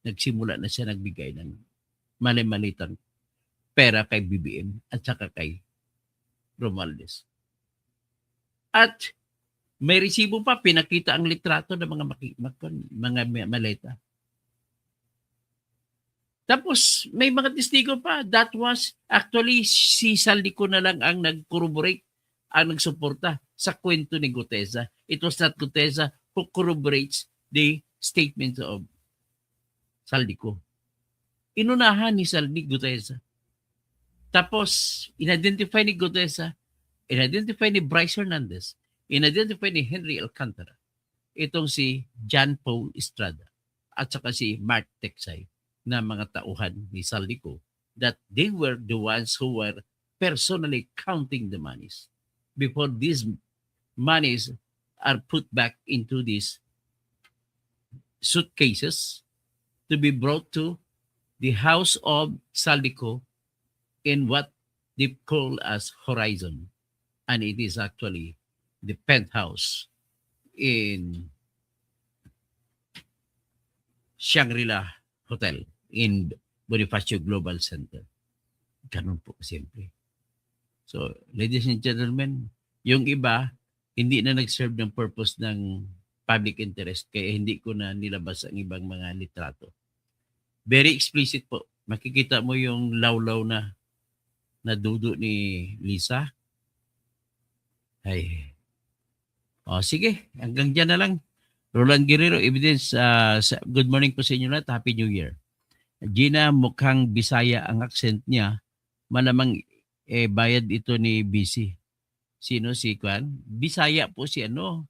[SPEAKER 1] nagsimula na siya nagbigay ng mali-malitang pera kay BBM at saka kay Romualdez. At may resibo pa, pinakita ang litrato ng mga maleta. Tapos may mga testigo pa. That was actually si Saldico na lang ang nag-corroborate, ang nagsuporta sa kwento ni Gutesa. It was not Gutesa who corroborates the statement of Saldico. Inunahan ni Gutesa. Tapos, in-identify ni Gutesa, in-identify ni Bryce Hernandez, in-identify ni Henry Alcantara, itong si John Paul Estrada at saka si Mark Texay na mga tauhan ni Saldico that they were the ones who were personally counting the monies before these monies are put back into these suitcases to be brought to the house of Saldico in what they call as Horizon. And it is actually the penthouse in Shangri-La Hotel in Bonifacio Global Center. Ganun po, siyempre. So, ladies and gentlemen, yung iba, hindi na nag-serve ng purpose ng public interest, kaya hindi ko na nilabas ang ibang mga litrato. Very explicit po. Makikita mo yung lawlaw na dudo ni Lisa. Ay. O, sige. Hanggang dyan na lang. Roland Guerrero, Evidence. Good morning po sa inyo lahat. Happy New Year. Gina, mukhang Bisaya ang accent niya. Malamang bayad ito ni BC. Sino si Kwan? Bisaya po si ano.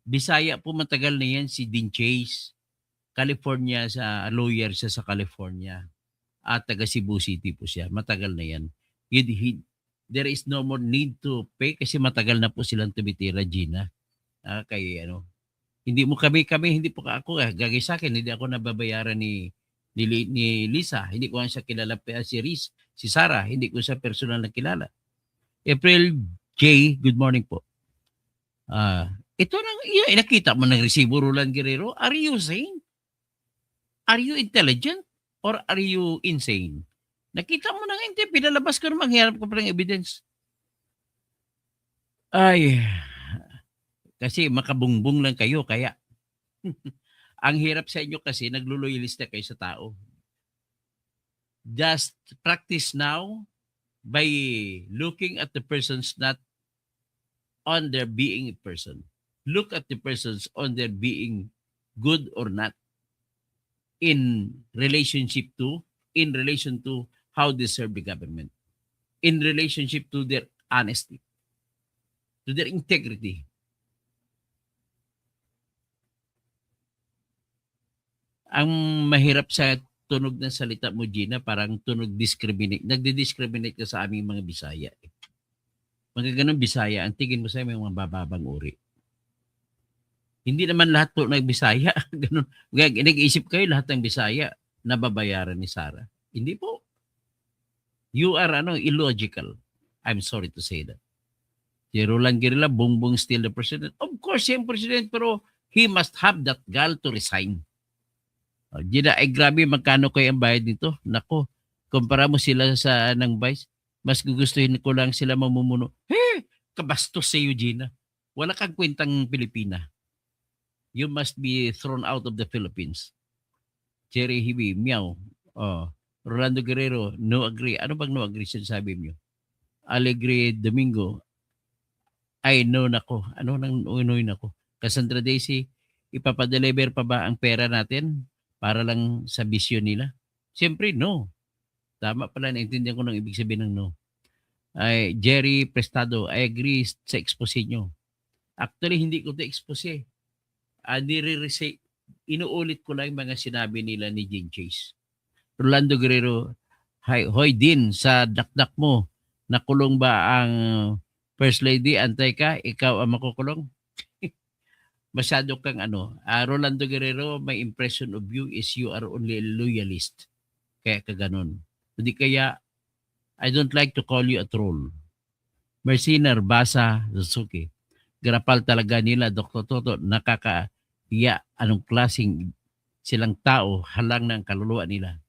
[SPEAKER 1] Bisaya po matagal na yan si Dean Chase. California, sa lawyer siya sa California. At taga Cebu City po siya. Matagal na yan. There is no more need to pay kasi matagal na po silang tumitira, Gina. Kaya ano, hindi mo kami, hindi po ako, gagay sa akin, hindi ako nababayaran ni Lisa. Hindi ko siya kilala si Riz, si Sarah, hindi ko siya personal na kilala. April J, good morning po. Ito nang, nakita mo ng resibo, Roland Guerrero. Are you sane? Are you intelligent? Or are you insane? Nakita mo na hindi, pinalabas ko naman, hiharap ko pa ng evidence. Ay, kasi makabungbong lang kayo, kaya ang hirap sa inyo kasi nagluluilista kayo sa tao. Just practice now by looking at the persons not on their being a person. Look at the persons on their being good or not in relation to how they serve the government. in relationship to their honesty, to their integrity. Ang mahirap sa tunog ng salita mo, Gina, parang tunog discriminate. Nagdi-discriminate ka sa aming mga Bisaya. Mga ganun Bisaya, ang tingin mo sa may mga bababang uri. Hindi naman lahat po nag-Bisaya. Ganun. Nag-iisip kayo lahat ng Bisaya na babayaran ni Sara. Hindi po. You are illogical. I'm sorry to say that. Si Roland Guerrilla, bongbong still the president. Of course, siya ang president, pero he must have that gall to resign. Gina, ay grabe, magkano kayo ang bayad nito? Nako, kumpara mo sila sa ng vice, mas gugustuhin ko lang sila mamumuno. Kabastos sa iyo, Gina. Wala kang kwentang Pilipina. You must be thrown out of the Philippines. Jerry Hibi, meow. Rolando Guerrero, no agree. Ano bang no agree sinasabi mo? Alegre Domingo, ay no nako. Ano nang unoy nako? Cassandra Daisy, ipapadeliver pa ba ang pera natin para lang sa bisyo nila? Siyempre, no. Tama pala, naintindihan ko ng ibig sabihin ng no. Ay, Jerry Prestado, I agree sa expose nyo. Actually, hindi ko ito expose. Inuulit ko lang yung mga sinabi nila ni Jane Chase. Rolando Guerrero, hoy din, sa dakdak mo, nakulong ba ang First Lady? Antay ka, ikaw ang makukulong? Masyado kang Rolando Guerrero, my impression of you is you are only a loyalist. Kaya ka ganun. Hindi kaya, I don't like to call you a troll. Mercenar, Basa, Suzuki. Garapal talaga nila, Dr. Toto, nakakahiya. Anong klaseng silang tao, halang ng kaluluwa nila.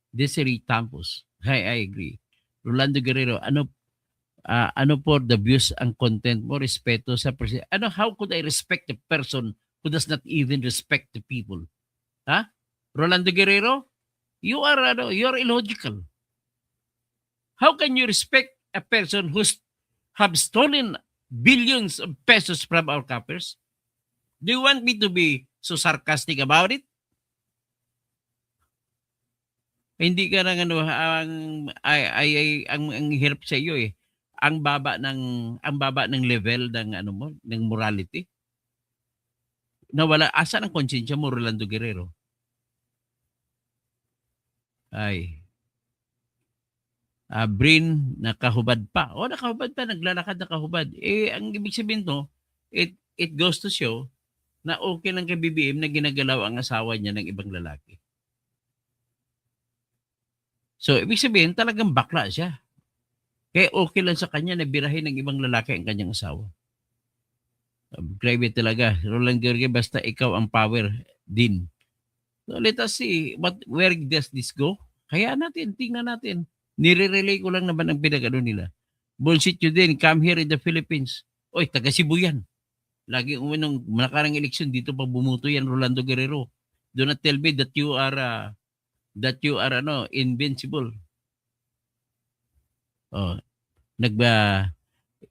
[SPEAKER 1] Desiree Tampos, I agree. Rolando Guerrero, ano for the views ang content mo, respeto sa person? How could I respect a person who does not even respect the people? Rolando Guerrero, you're illogical. How can you respect a person who's have stolen billions of pesos from our coffers? Do you want me to be so sarcastic about it? Hindi ka nang ang hirap sa iyo eh. Ang baba ng level ng ng morality. Nawala asa ang konsensya mo, Rolando Guerrero? Ay. Brin, nakahubad pa. Nakahubad pa, naglalakad nakahubad. Ang ibig sabihin to, it goes to show na okay lang kay BBM na ginagalaw ang asawa niya ng ibang lalaki. So, ibig sabihin, talagang bakla siya. Kaya okay lang sa kanya na birahin ng ibang lalaki ang kanyang asawa. Grabe talaga. Roland Guerrero, basta ikaw ang power din. So, let us see where does this go? Kaya natin, tingnan natin. Nire-relay ko lang naman ang pinagano nila. Bullshit you din, come here in the Philippines. Oy, taga Cebu yan. Lagi umunong nakarang eleksyon dito pa bumuto yan, Rolando Guerrero. Do not tell me that you are invincible.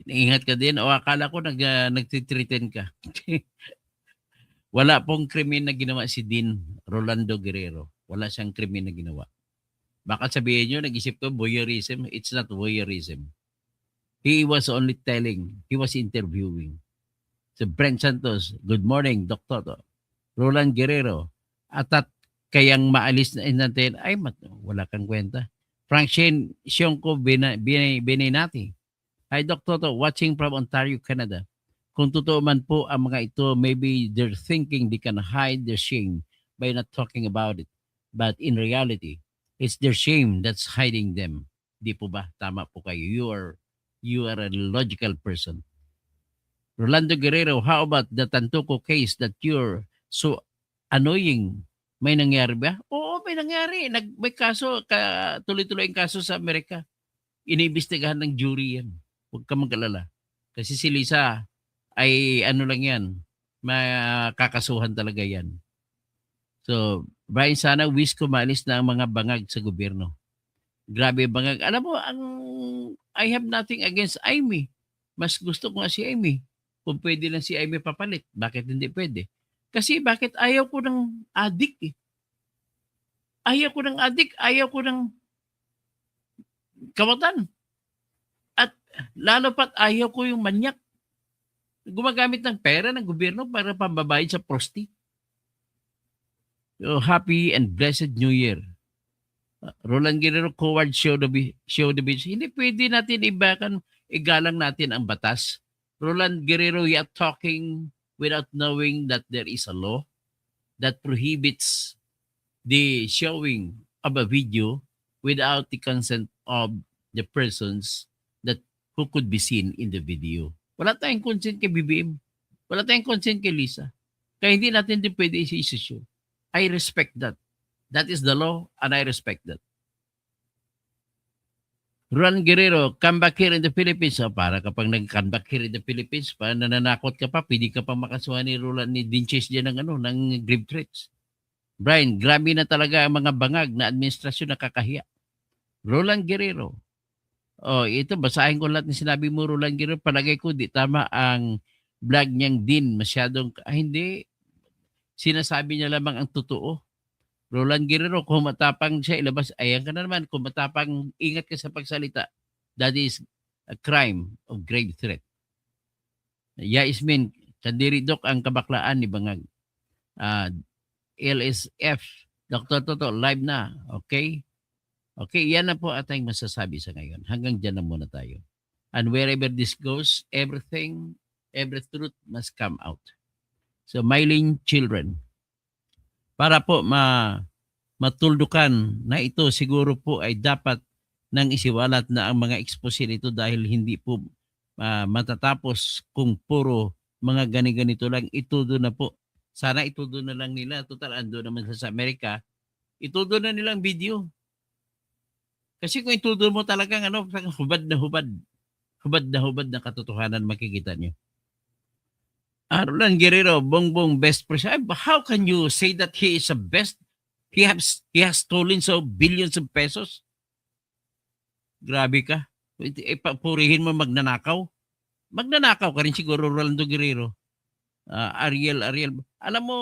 [SPEAKER 1] Ingat ka din o akala ko nagtitreten ka. Wala pong krimen na ginawa si Dean Rolando Guerrero. Wala siyang krimen na ginawa. Baka sabihin nyo, nag-isip ko, voyeurism. It's not voyeurism. He was only telling. He was interviewing. So Brent Santos, good morning, Dr. Roland Guerrero. At kayang maalis na natin, ay wala kang kwenta. Frank Shane, Sionko Benenati. Hi, Dr. watching from Ontario, Canada. Kung totoo man po ang mga ito, maybe they're thinking they can hide their shame by not talking about it. But in reality, it's their shame that's hiding them. Di po ba? Tama po kayo. You are a logical person. Rolando Guerrero, how about the Tantuco case that you're so annoying? May nangyari ba? Oo, may nangyari. May kaso, tuloy-tuloy ang kaso sa Amerika. Iniimbestigahan ng jury yan. Huwag ka mag-alala. Kasi si Lisa ay lang yan. Makakasuhan talaga yan. So, Brian, sana wish ko maalis na ang mga bangag sa gobyerno. Grabe bangag. Alam mo, I have nothing against Amy. Mas gusto ko nga si Amy. Kung pwede lang si Amy papalit. Bakit hindi pwede? Kasi bakit ayaw ko ng adik eh. Ayaw ko ng adik. Ayaw ko ng kawatan. lalo pat ayaw ko yung manyak. Gumagamit ng pera ng gobyerno para pambabayad sa prosti. So, happy and blessed New Year. Roland Guerrero, coward show the beach. Hindi pwede natin igalang natin ang batas. Roland Guerrero, you are talking without knowing that there is a law that prohibits the showing of a video without the consent of the persons that who could be seen in the video. Wala tayong consent kay BBM. Wala tayong consent kay Lisa. Kaya hindi natin din pwede isi-issue. I respect that. That is the law and I respect that. Roland Guerrero, come back here in the Philippines. Para kapag nag-come back here in the Philippines, para nananakot ka pa, pwede ka pa makasuhan ni Roland ni Dinches dyan ng grave threats. Brian, grabe na talaga ang mga bangag na administrasyon nakakahiya. Roland Guerrero. Ito, basahin ko lahat ng sinabi mo, Roland Guerrero. Palagay ko, di tama ang vlog niyang din. Masyadong, hindi. Sinasabi niya lamang ang totoo. Roland Guerrero, kung matapang siya ilabas, ayan ka na naman. Kung matapang, ingat ka sa pagsalita. That is a crime of grave threat. Yaismin, Kandiri Dok ang kabaklaan ni Bangag. LSF, Dr. Toto, live na. Okay? Okay, yan na po ating masasabi sa ngayon. Hanggang dyan na muna tayo. And wherever this goes, every truth must come out. So, Mylene children, para po matuldukan na ito, siguro po ay dapat nang isiwalat na ang mga expose nito dahil hindi po matatapos kung puro mga gani-ganito lang. Itudo na po. Sana itudo na lang nila. Total, ando naman sa Amerika. Itudo na nilang video. Kasi kung itudo mo talagang hubad na hubad na katotohanan makikita nyo. Roland Guerrero, Bongbong best person. How can you say that he is the best? He has stolen so billions of pesos. Grabe ka. Purihin mo magnanakaw. Magnanakaw ka rin siguro, Rolando Guerrero. Ariel. Alam mo,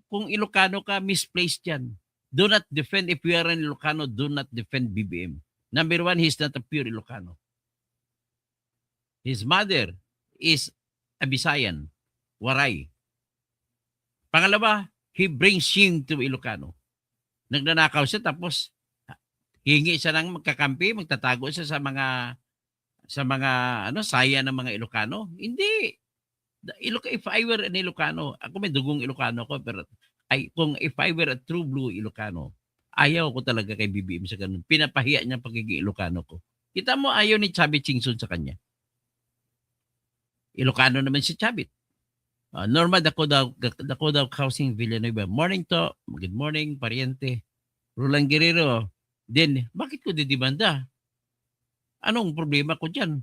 [SPEAKER 1] kung Ilocano ka, misplaced yan. Do not defend, if you are an Ilocano, do not defend BBM. Number one, he's not a pure Ilocano. His mother is a Visayan. Waray. Pangalawa, he brings shame to Ilocano. Nagnanakaw siya tapos hingi siya ng magkakampi, magtatago siya sa mga saya ng mga Ilocano. Hindi. If I were an Ilocano, ako may dugong Ilocano ko, pero if I were a true blue Ilocano, ayaw ko talaga kay BBM sa ganun. Pinapahiya niya pagiging Ilocano ko. Kita mo, ayaw ni Chavit Singson sa kanya. Ilocano naman si Chavit. Norma Dakodaw Housing Villanueva. Morning to. Good morning, pariente. Roland Guerrero. Then, bakit ko didimanda? Anong problema ko dyan?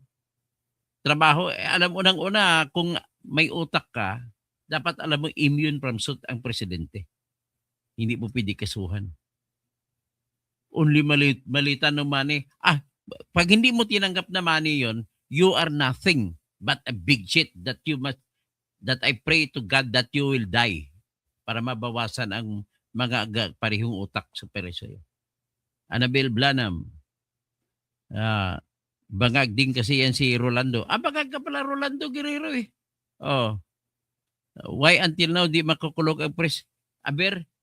[SPEAKER 1] Trabaho, alam mo unang-una, kung may utak ka, dapat alam mo immune from suit ang presidente. Hindi mo pwede kasuhan. Only malita no money. Pag hindi mo tinanggap na money yon, you are nothing but a big shit that I pray to God that you will die para mabawasan ang mga parehong utak sa sa'yo. Annabel Blanam. Bangag din kasi yan si Rolando. Bangag ka pala Rolando Guerrero eh. Why until now di makukulog ang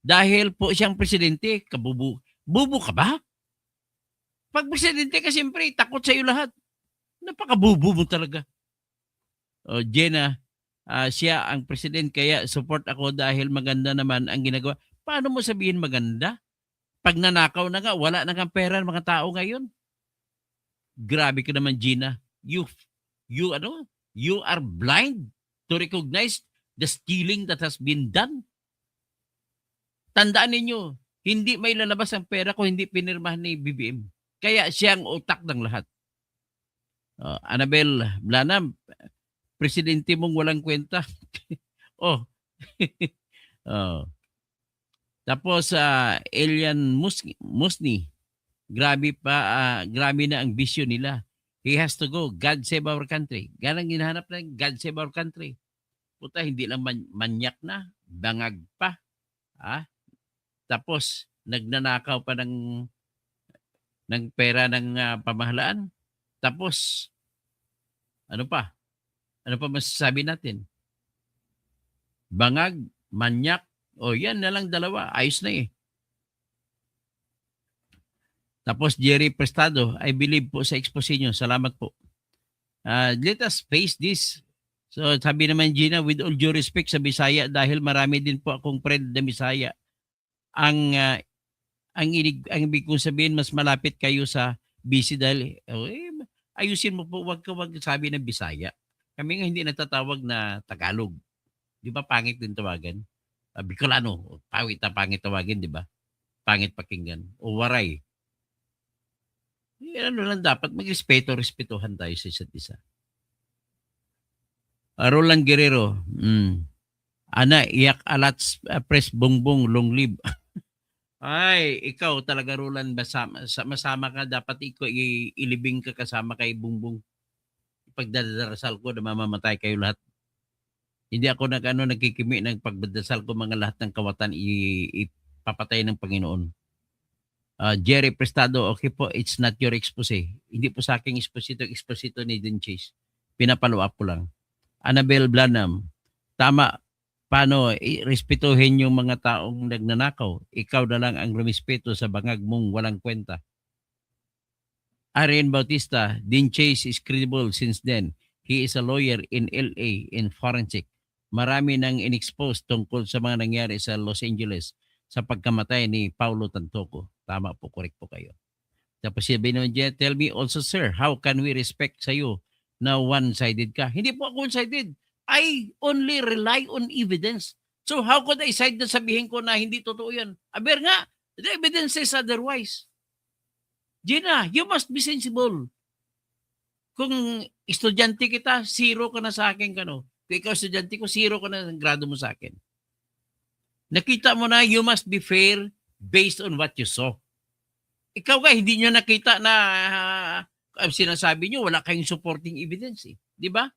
[SPEAKER 1] dahil po siyang presidente, bubo ka ba? Pag presidente ka siyempre, takot sa iyo lahat. Napakabubo mo talaga. Jenna, siya ang president kaya support ako dahil maganda naman ang ginagawa. Paano mo sabihin maganda? Pag nanakaw na nga, wala na kang pera ng mga tao ngayon. Grabe ka naman, Gina. You are blind to recognize the stealing that has been done. Tandaan ninyo, hindi may lalabas ang pera kung hindi pinirmahan ni BBM. Kaya siya ang utak ng lahat. Annabel Blanam, presidente mong walang kwenta. Tapos Elian Musni, grabe na ang vision nila. He has to go. God save our country. Ganang hinahanap na God save our country. Puta, hindi lang manyak na, bangag pa. Tapos nagnanakaw pa ng pera ng pamahalaan. Tapos Ano pa? Ano pa masasabi natin? Bangag, manyak, o yan na lang dalawa. Ayos na eh. Tapos Jerry Prestado, I believe po sa expose nyo. Salamat po. Let us face this. So sabi naman Gina, with all due respect sa Bisaya, dahil marami din po akong friend na Bisaya, ang ibig kong sabihin, mas malapit kayo sa BC dahil ayusin mo po, wag sabi ng Bisaya. Kami nga hindi natatawag na Tagalog. Di ba pangit din tawagan? Bicolano, pangit tawagin, di ba? Pangit pakinggan. O Waray. Ano lang dapat, respetuhan tayo sa isa't isa. Roland Guerrero, Ana, iyak alats, press bongbong, long live. Ay, ikaw talaga Roland, masama ka, dapat ikaw ilibing ka kasama kay Bongbong. Pagdadarasal ko na mamamatay kayo lahat. Hindi ako nagkikimi ng pagdadasal ko mga lahat ng kawatan ipapatay ng Panginoon. Jerry Prestado, okay po, it's not your expose. Hindi po sa aking exposito ni Din Chase. Pinapalo up ko lang. Annabel Blanham, tama, paano respetuhin yung mga taong nagnanakaw? Ikaw na lang ang rumispeto sa bangag mong walang kwenta. Arian Bautista, Din Chase is credible since then. He is a lawyer in LA in forensic. Marami nang inexpose tungkol sa mga nangyari sa Los Angeles sa pagkamatay ni Paulo Tantoco. Tama po, correct po kayo. Tapos si Benonje, tell me also sir, how can we respect sa'yo na one-sided ka? Hindi po ako one-sided. I only rely on evidence. So how could I side na sabihin ko na hindi totoo yan? Aber nga, the evidence says otherwise. Gina, you must be sensible. Kung estudyante kita, 0 ka na sa akin. Kung ikaw estudyante ko, 0 ka na ng grado mo sa akin. Nakita mo na, you must be fair based on what you saw. Ikaw hindi nyo nakita na sinasabi nyo, wala kayong supporting evidence. Di ba?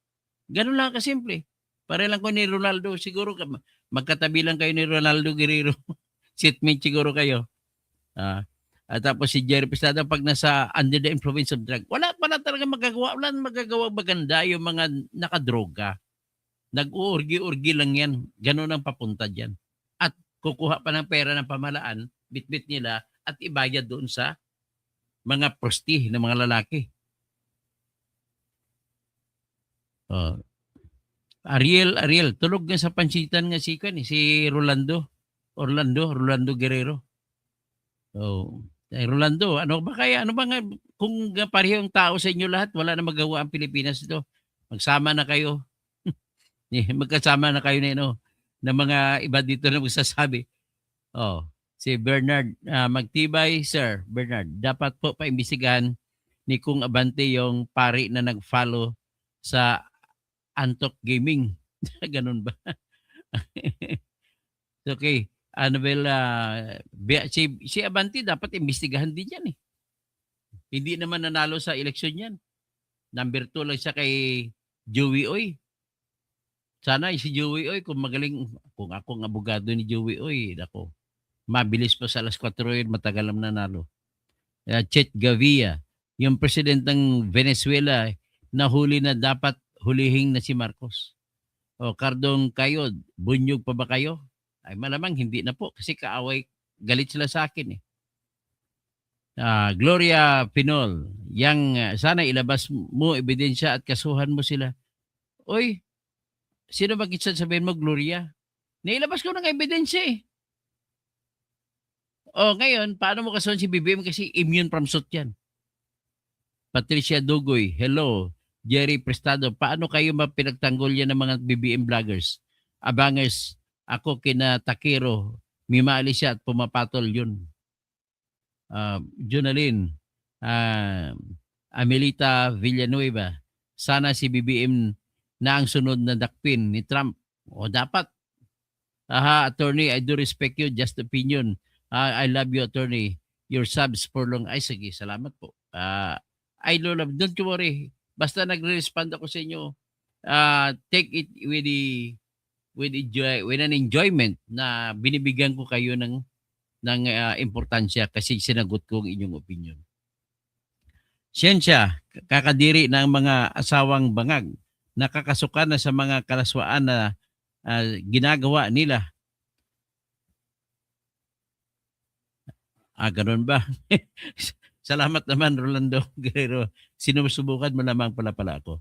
[SPEAKER 1] Ganun lang kasimple. Para lang ko ni Ronaldo, siguro magkatabi lang kayo ni Ronaldo Guerrero. Seatmate siguro kayo. At tapos si Jerry Prestado, pag nasa under the influence of drug, wala talaga magagawa. Wala magagawa maganda yung mga nakadroga. Nag-uurgi-urgi lang yan. Ganun ang papunta dyan. At kukuha pa ng pera ng pamahalaan, bit-bit nila, at ibayad doon sa mga prosti ng mga lalaki. Ariel, tulog nga sa pansitan nga si Rolando Guerrero. Rolando, ano ba nga, kung parehong tao sa inyo lahat, wala na magawa ang Pilipinas ito. Magsama na kayo. Magkasama na kayo na mga iba dito na magsasabi. Si Bernard, magtibay, Sir Bernard, dapat po paimbisigahan ni Kung Abante yung pari na nag-follow sa Antok Gaming. Ganun ba? Okay. Annabel, si Abante dapat imbestigahan din yan eh. Hindi naman nanalo sa eleksyon yan. Number 2 lang siya kay Joey Oy. Sana si Joey Oy, kung magaling, kung ako ang abogado ni Joey Oy, ako, mabilis pa sa alas 4 yun, matagal naman nanalo. Chet Gavia, yung president ng Venezuela, nahuli na dapat hulihing na si Marcos. Cardong Kayod, bunyog pa ba kayo? Ay malamang hindi na po kasi kaaway, galit sila sa akin eh. Gloria Pinol, sana ilabas mo ebidensya at kasuhan mo sila. Oy, sino ba kitsa sabihin mo, Gloria? Nailabas ko ng ebidensya eh. Ngayon, paano mo kasuhan si BBM kasi immune from suit yan? Patricia Dugoy, hello. Jerry Prestado, paano kayo mapinagtanggol yan ng mga BBM vloggers? Abangers, ako kina Takiro, mimali siya at pumapatol yun. Jonalyn, Amelita Villanueva, sana si BBM na ang sunod na dakpin ni Trump. Dapat. Attorney, I do respect you, just opinion. I love you, attorney. Your subs for long. Ay, sige, salamat po. I love, don't you worry. Basta nagre-respond ako sa inyo, take it with an enjoyment na binibigyan ko kayo ng importansya kasi sinagot ko ang inyong opinion. Siyensya, kakadiri ng mga asawang bangag, nakakasukan na sa mga kalaswaan na ginagawa nila. Ganun ba? Salamat naman, Rolando Guerrero. Sinusubukan mo lamang pala ako.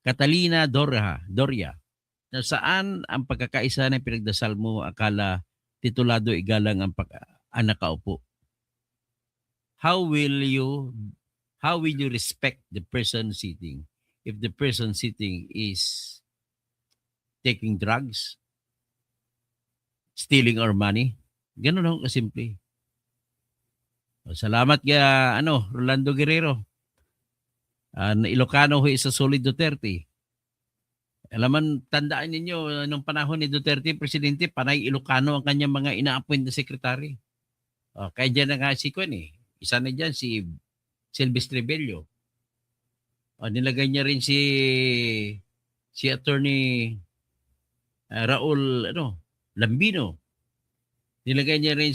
[SPEAKER 1] Catalina Doria. Na saan ang pagkakaisa ng pinagdasal mo akala titulado igalang ang nakaupo? How will you respect the person sitting if the person sitting is taking drugs, stealing our money? Ganun lang kasimple. Salamat kaya Rolando Guerrero. Ilocano ho isa solid Duterte. Alaman, tandaan ninyo, nung panahon ni Duterte, Presidente, panay Ilocano ang kanyang mga ina-appoint na sekretary. Kaya dyan na nga si Kwan eh. Isa na dyan si Silvestre Bello. Nilagay niya rin si Attorney Raul Lambino. Nilagay niya rin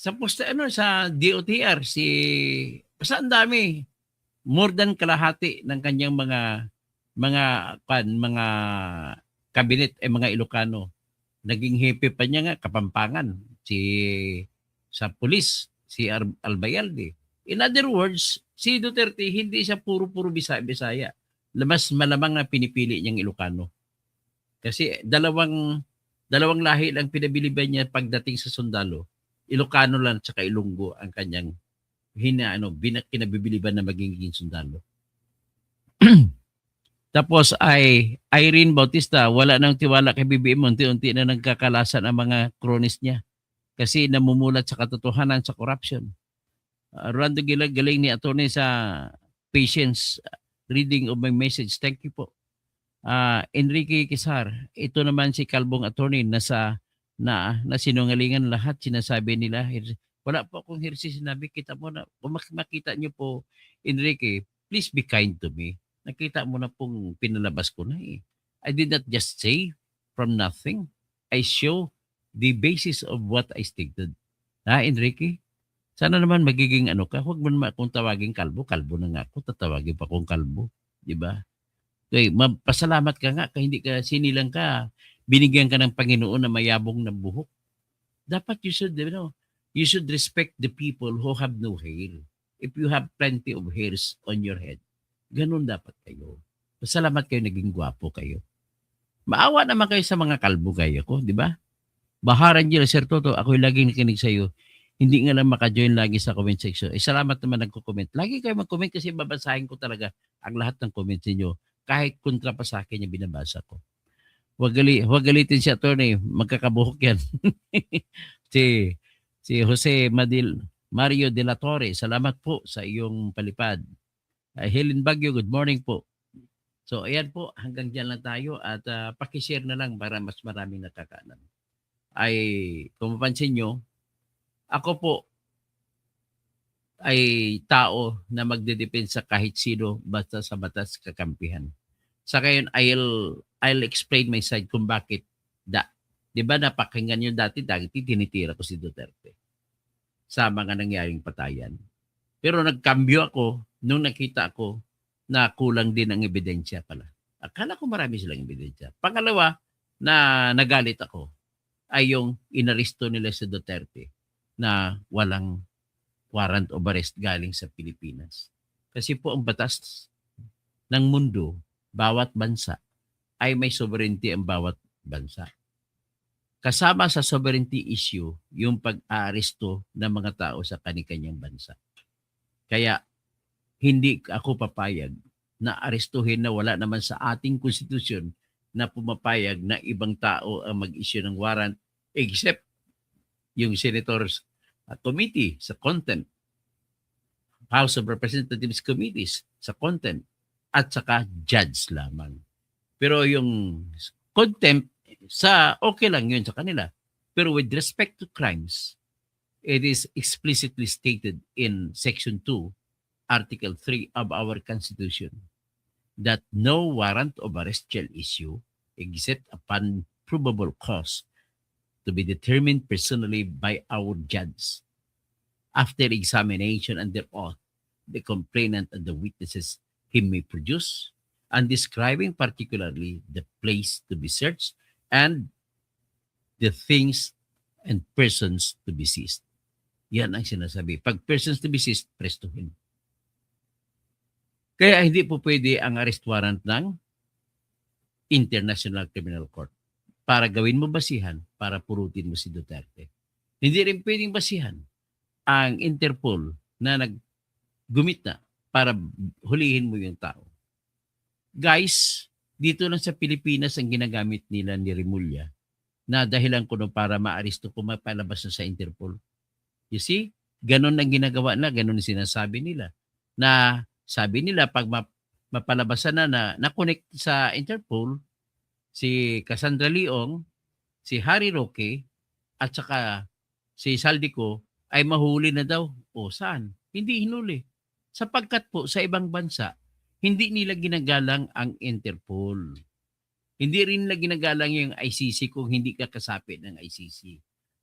[SPEAKER 1] sa posta sa DOTR basta ang dami, more than kalahati ng kanyang mga kabinet mga Ilocano. Naging hepe pa niya nga Kapampangan sa pulis si Albayalde. In other words, si Duterte hindi siya puro Bisaya. Mas malamang na pinipili niyang Ilocano. Kasi dalawang lahi lang pinabiliban niya pagdating sa sundalo. Ilocano lang at Ilonggo ang kanyang kinabibiliban na magiging sundalo. Tapos ay Irene Bautista, wala nang tiwala kay BBM, unti-unti na nagkakalasan ang mga cronies niya kasi namumulat sa katotohanan sa corruption. Rolando Gilag, galing ni attorney sa patience reading of my message. Thank you po. Enrique Quezar, ito naman si Kalbong attorney na sinungalingan lahat sinasabi nila. Wala po akong hirsi sinabi. Kita mo na, kung makita niyo po, Enrique, please be kind to me. Nakita mo na pong pinalabas ko na eh. I did not just say from nothing. I show the basis of what I stated. Enrique? Sana naman magiging ka. Huwag mo naman akong tawagin kalbo. Kalbo na nga ako. Tatawagin pa akong kalbo. Diba? Okay, pasalamat ka nga. Kaya hindi ka sinilang ka. Binigyan ka ng Panginoon na mayabong na buhok. Dapat you should respect the people who have no hair. If you have plenty of hairs on your head, ganun dapat kayo. Pasalamat kayo, naging gwapo kayo. Maawa naman kayo sa mga kalbo kayo ko, di ba? Baharan nyo, Sir Toto, ako'y laging nakinig sa iyo. Hindi nga lang maka-join lagi sa comment section. Salamat naman nagko-comment. Lagi kayo mag-comment kasi babasahin ko talaga ang lahat ng comments niyo. Kahit kontra pa sa akin yung binabasa ko. Huwag galitin si attorney, magkakabuhok yan. si Jose Mario de la Torre, salamat po sa iyong palipad. Helen Bagyo, good morning po. So ayan po, hanggang dyan lang tayo at pakishare na lang para mas maraming nakakaalam. Kung mapansin nyo, ako po ay tao na magdedepensa kahit sino basta sa batas kakampihan. Sa ngayon, I'll explain my side kung bakit di ba napakinggan nyo dati tinitira ko si Duterte sa mga nangyaring patayan. Pero nagkambyo ako nung nakita ko na kulang din ang ebidensya pala. Akala ko marami silang ebidensya. Pangalawa na nagalit ako ay yung inaresto nila si Duterte na walang warrant of arrest galing sa Pilipinas. Kasi po ang batas ng mundo, bawat bansa ay may sovereignty ang bawat bansa. Kasama sa sovereignty issue yung pag-aaresto ng mga tao sa kani-kanyang bansa. Kaya hindi ako papayag na arestuhin na wala naman sa ating konstitusyon na pumapayag na ibang tao ang mag-issue ng warrant except yung Senators Committee sa content, House of Representatives Committees sa content, at saka judge lamang. Pero yung contempt, okay lang yun sa kanila. Pero with respect to crimes, it is explicitly stated in Section 2, Article 3 of our Constitution that no warrant of arrest shall issue except upon probable cause to be determined personally by our judge. After examination under oath, the complainant and the witnesses he may produce, and describing particularly the place to be searched and the things and persons to be seized. Yan ang sinasabi. Pag persons to be seized, prestuhin. Kaya hindi po pwede ang arrest warrant ng International Criminal Court para gawin mo basihan para purutin mo si Duterte. Hindi rin pwedeng basihan ang Interpol na naggumit na para hulihin mo yung tao. Guys, dito lang sa Pilipinas ang ginagamit nila ni Remulla na dahilan ko para maaresto ko mapalabas na sa Interpol. You see, ganun ang ginagawa na, ganun ang sinasabi nila. Na sabi nila pag mapalabasan na na-connect sa Interpol, si Cassandra Leong, si Harry Roque, at saka si Saldico ay mahuli na daw. O saan? Hindi hinuli. Sapagkat po sa ibang bansa, hindi nila ginagalang ang Interpol. Hindi rin nila ginagalang yung ICC kung hindi ka kasapi ng ICC.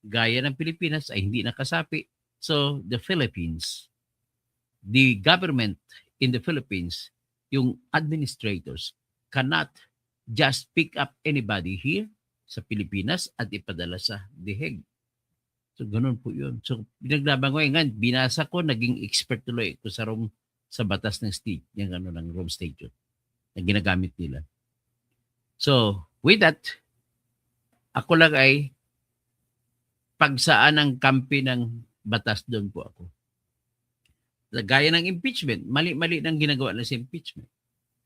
[SPEAKER 1] Gaya ng Pilipinas ay hindi nakasapi. So, the Philippines, the government in the Philippines, yung administrators cannot just pick up anybody here sa Pilipinas at ipadala sa The Hague. So, ganun po yun. So, binaglaban ko nga, binasa ko, naging expert tuloy ko sa batas ng state, yung ano ng Rome Statute na ginagamit nila. So, with that, ako lang ay pagsaan ang kampi ng batas doon po ako. Gaya ng impeachment, mali-mali nang ginagawa na sa impeachment.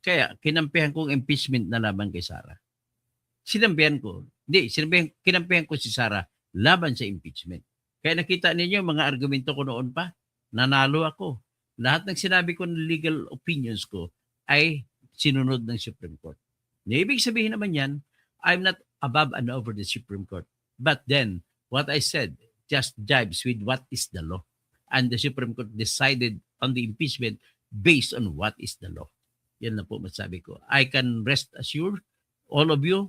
[SPEAKER 1] Kaya, kinampihan ko ang impeachment na laban kay Sara. Kinampihan ko si Sara laban sa impeachment. Kaya nakita ninyo, mga argumento ko noon pa, nanalo ako. Lahat ng sinabi ko ng legal opinions ko ay sinunod ng Supreme Court. Ibig sabihin naman yan, I'm not above and over the Supreme Court. But then, what I said just jives with what is the law. And the Supreme Court decided on the impeachment based on what is the law. Yan na po masabi ko. I can rest assured, all of you,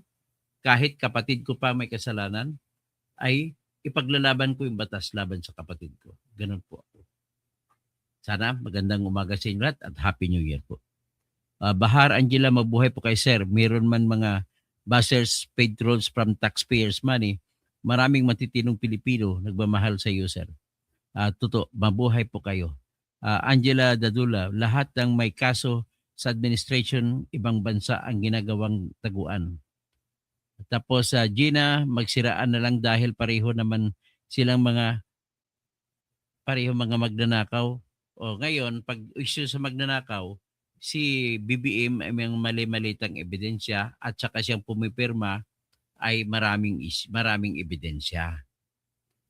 [SPEAKER 1] kahit kapatid ko pa may kasalanan, ay ipaglalaban ko yung batas laban sa kapatid ko. Ganun po ako. Sana magandang umaga sa inyo lahat at Happy New Year po. Bahar Angela, mabuhay po kay Sir. Meron man mga buzzers, paid trolls from taxpayers' money. Maraming matitinong Pilipino nagmamahal sa iyo, Sir. Totoo, mabuhay po kayo. Angela Dadula, lahat ng may kaso sa administration, ibang bansa ang ginagawang taguan. Tapos Gina, magsiraan na lang dahil pareho mga magnanakaw. O ngayon, pag issue sa magnanakaw, si BBM ay may mali-malitang ebidensya at saka siyang pumipirma ay maraming ebidensya.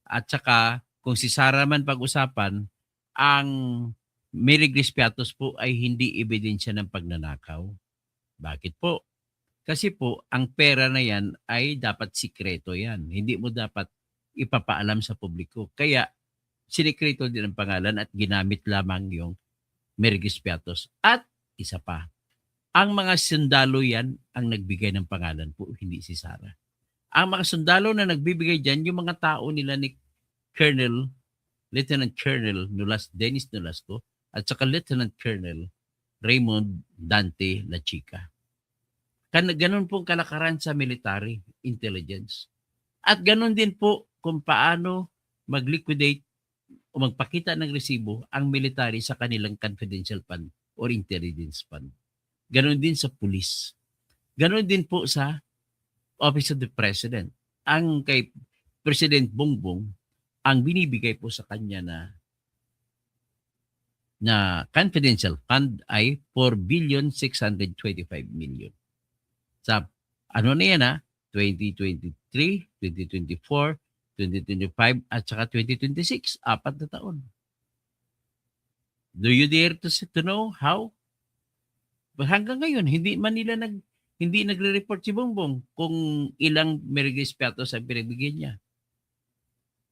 [SPEAKER 1] At saka kung si Sara man pag-usapan, ang Mary Grace Piatos po ay hindi ebidensya ng pagnanakaw. Bakit po? Kasi po, ang pera na yan ay dapat sikreto yan. Hindi mo dapat ipapaalam sa publiko. Kaya, sinikreto din ang pangalan at ginamit lamang yung Mary Grace Piatos. At isa pa, ang mga sundalo yan ang nagbigay ng pangalan po, hindi si Sara. Ang mga sundalo na nagbibigay dyan, yung mga tao nila ni Lieutenant Colonel Dennis Nolasco at saka Lieutenant Colonel Raymond Dante La Chica. Ganun po kalakaran sa military intelligence. At ganun din po kung paano mag-liquidate o magpakita ng resibo ang military sa kanilang confidential fund or intelligence fund. Ganun din sa police. Ganun din po sa Office of the President. Ang kay President Bongbong, ang binibigay po sa kanya na confidential fund ay 4,625,000,000. Sa ano na yan 2023, 2024, 2025 at saka 2026, 4 na taon. Do you dare to know how? But hanggang ngayon, hindi nagre-report si Bongbong kung ilang Mary Grace Piatos ang pinagbigyan niya.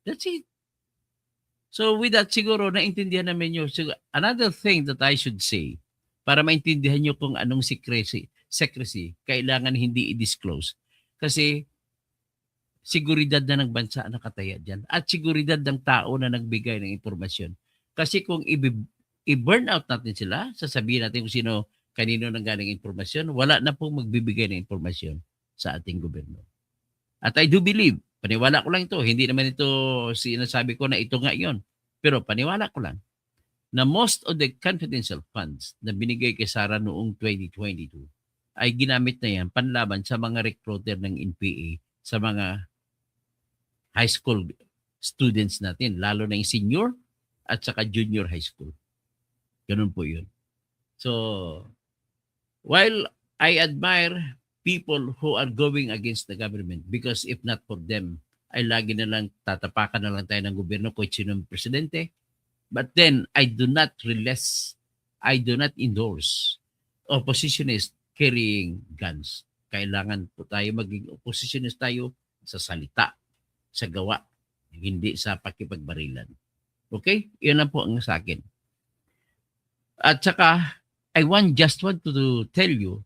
[SPEAKER 1] That's it. So with that, siguro naintindihan namin nyo. So, another thing that I should say, para maintindihan nyo kung anong secrecy, kailangan hindi i-disclose. Kasi seguridad na ng bansa ang nakataya dyan at seguridad ng tao na nagbigay ng impormasyon. Kasi kung i-burn out natin sila, sasabihin natin kung sino, kanino nang galing impormasyon, wala na pong magbibigay ng impormasyon sa ating gobyerno. At I do believe, paniwala ko lang ito, hindi naman ito sinasabi ko na ito nga yon, pero paniwala ko lang na most of the confidential funds na binigay kay Sara noong 2022 ay ginamit na yan panlaban sa mga recruiter ng NPA sa mga high school students natin, lalo na yung senior at saka junior high school. Ganun po yun. So, while I admire people who are going against the government because if not for them, ay lagi na lang tatapakan na lang tayo ng gobyerno kung sino ang presidente. But then, I do not endorse oppositionists carrying guns. Kailangan po tayo maging oppositionist tayo sa salita, sa gawa, hindi sa pakipagbarilan. Okay? Yun lang po ang sa akin. At saka, I just want to tell you,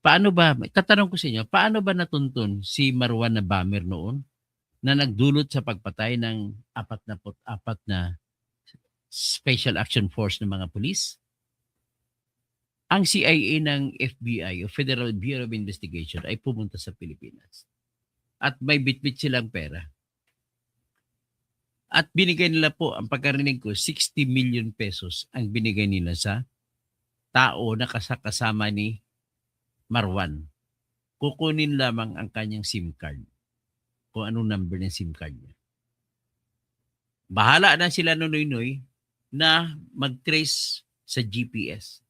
[SPEAKER 1] tatanong ko sa inyo, paano ba natuntun si Marwan na bomber noon na nagdulot sa pagpatay ng 44 na Special Action Force ng mga pulis? Ang CIA ng FBI o Federal Bureau of Investigation ay pumunta sa Pilipinas. At may bitbit silang pera. At binigay nila po, ang pagkarinig ko, 60 million pesos ang binigay nila sa tao na kasama ni Marwan. Kukunin lamang ang kanyang SIM card. Kung anong number ng SIM card niya. Bahala na sila Noy na mag-trace sa GPS.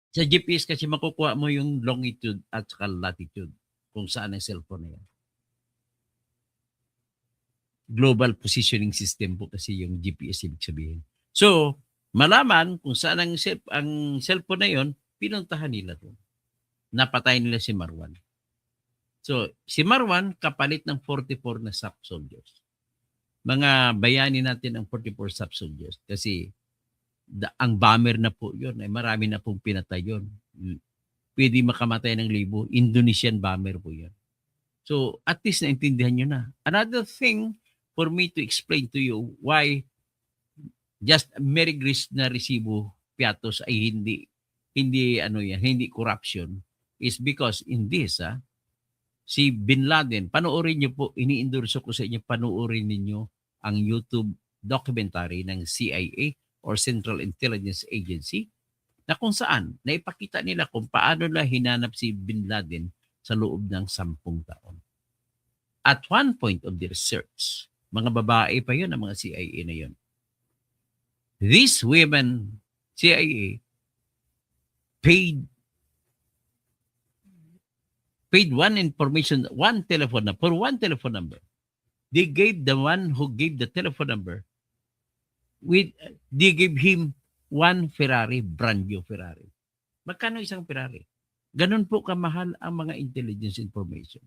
[SPEAKER 1] Sa GPS kasi makukuha mo yung longitude at saka latitude kung saan ang cellphone na yan. Global Positioning System po kasi yung GPS ibig sabihin. So, malaman kung saan ang cellphone na yon, pinuntahan nila to. Napatay nila si Marwan. So, si Marwan kapalit ng 44 na SAP soldiers. Mga bayani natin ang 44 SAP soldiers kasi ang bomber na po yun, ay marami na pong pinatay yun. Pwede makamatay ng libo. Indonesian bomber po yun. So, at least naintindihan nyo na. Another thing for me to explain to you why just Mary Grace na resibo piatos ay hindi corruption is because in this, si Bin Laden, panoorin nyo po, ini-endorse ko sa inyo, panoorin ninyo ang YouTube documentary ng CIA or Central Intelligence Agency na kung saan naipakita nila kung paano na hinanap si Bin Laden sa loob ng 10 taon. At one point of the research, mga babae pa yun ang mga CIA na yun. These women, CIA, paid one telephone number. They gave the one who gave the telephone number they gave him one Ferrari, brand new Ferrari. Magkano isang Ferrari? Ganun po kamahal ang mga intelligence information.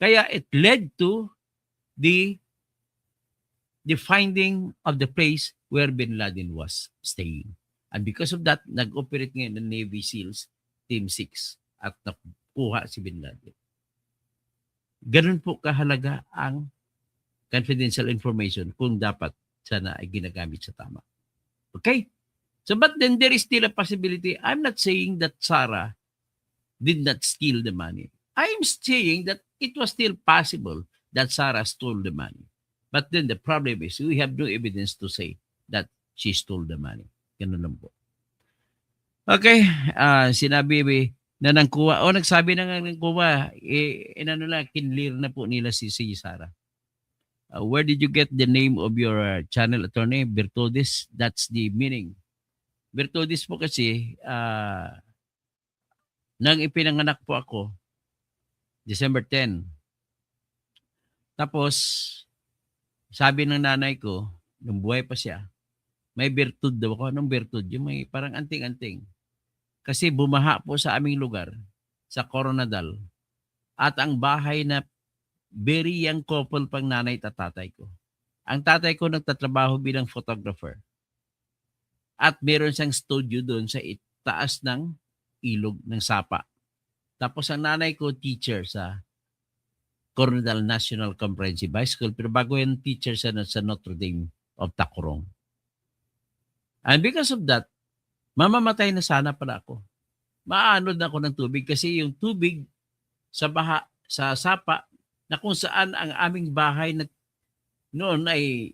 [SPEAKER 1] Kaya it led to the finding of the place where Bin Laden was staying. And because of that, nag-operate ngayon ng Navy SEALs Team 6 at nakuha si Bin Laden. Ganun po kahalaga ang confidential information kung dapat sana ay ginagamit sa tama. Okay? So, but then there is still a possibility. I'm not saying that Sarah did not steal the money. I'm saying that it was still possible that Sarah stole the money. But then the problem is we have no evidence to say that she stole the money. Ganun lang po. Okay. Sinabi na nangkuha. Nagsabi na nga nangkuha. Kinlear na po nila si Sarah. Where did you get the name of your channel attorney? Bertodis. That's the meaning. Bertodis po kasi, nang ipinanganak po ako, December 10. Tapos, sabi ng nanay ko, nung buhay pa siya, may bertud daw ako. Anong bertud? Yung may parang anting-anting. Kasi bumaha po sa aming lugar, sa Coronadal, at ang bahay na very young couple pang nanay at tatay ko. Ang tatay ko nagtatrabaho bilang photographer. At meron siyang studio doon sa itaas ng ilog ng Sapa. Tapos ang nanay ko, teacher sa Coronadal National Comprehensive High School. Pero bago yan, teacher sa Notre Dame of Tacurong. And because of that, mamamatay na sana pala ako. Maanod na ako ng tubig kasi yung tubig sa baha, sa sapa, na kung saan ang aming bahay na noon ay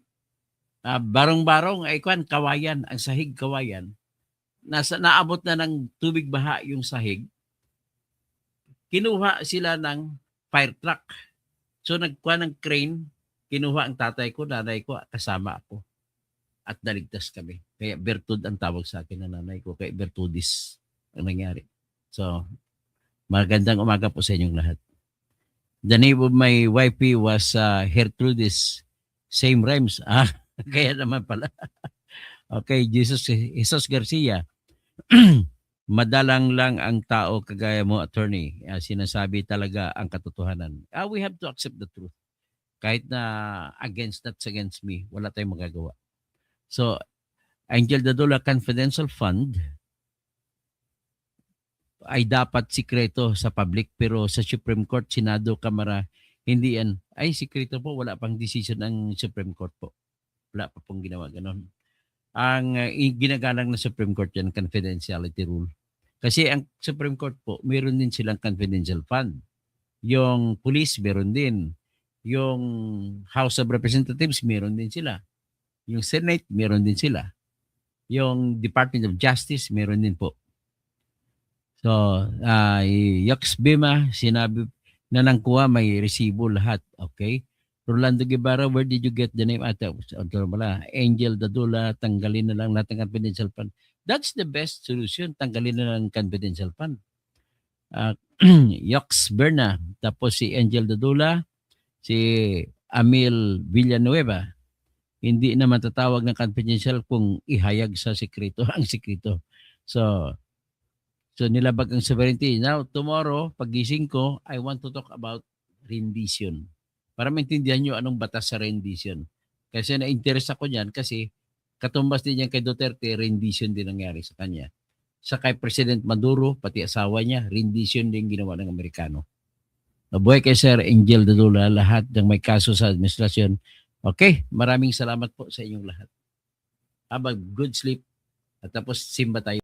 [SPEAKER 1] barong-barong ay kawayan, ang sahig kawayan. Naabot na ng tubig baha yung sahig. Kinuha sila ng fire truck. So nagkuha ng crane, kinuha ang tatay ko, nanay ko, kasama ako. At naligtas kami. Kaya Bertud ang tawag sa akin ng nanay ko. Kaya Bertudis ang nangyari. So, magandang umaga po sa inyong lahat. The name of my wifey was Gertrudis. Same rhymes. Kaya naman pala. Okay, Jesus Garcia. Madalang lang ang tao kagaya mo, attorney. Sinasabi talaga ang katotohanan. We have to accept the truth. Kahit na that's against me, wala tayong magagawa. So, Angel Dadula Confidential Fund ay dapat sikreto sa public, pero sa Supreme Court, Senado, Kamara, hindi yan. Ay, sikreto po, wala pang decision ng Supreme Court po. Wala pa pong ginawa ganon. Ang ginagalang ng Supreme Court yan, confidentiality rule. Kasi ang Supreme Court po, meron din silang confidential fund. Yung police, meron din. Yung House of Representatives, meron din sila. Yung Senate, meron din sila. Yung Department of Justice, meron din po. So, Yox Bima, sinabi na nangkuha, may resibo lahat. Okay? Rolando Guevara, where did you get the name? Angel Dadula, tanggalin na lang lahat ng confidential fund. That's the best solution. Tanggalin na lang confidential fund. Yox Berna, tapos si Angel Dadula, si Amil Villanueva, hindi na matatawag ng confidential kung ihayag sa sekreto ang sekreto. So nilabag ang sovereignty. Now, tomorrow, pagising ko, I want to talk about rendition. Para maintindihan nyo anong batas sa rendition. Kasi na-interest ako niyan kasi katumbas din yan kay Duterte, rendition din nangyari sa kanya. Sa kay President Maduro, pati asawa niya, rendition din ginawa ng Amerikano. Mabuhay kay Sir Angel Dadula, lahat ng may kaso sa administrasyon. Okay, maraming salamat po sa inyong lahat. Have a good sleep. At tapos simba tayo.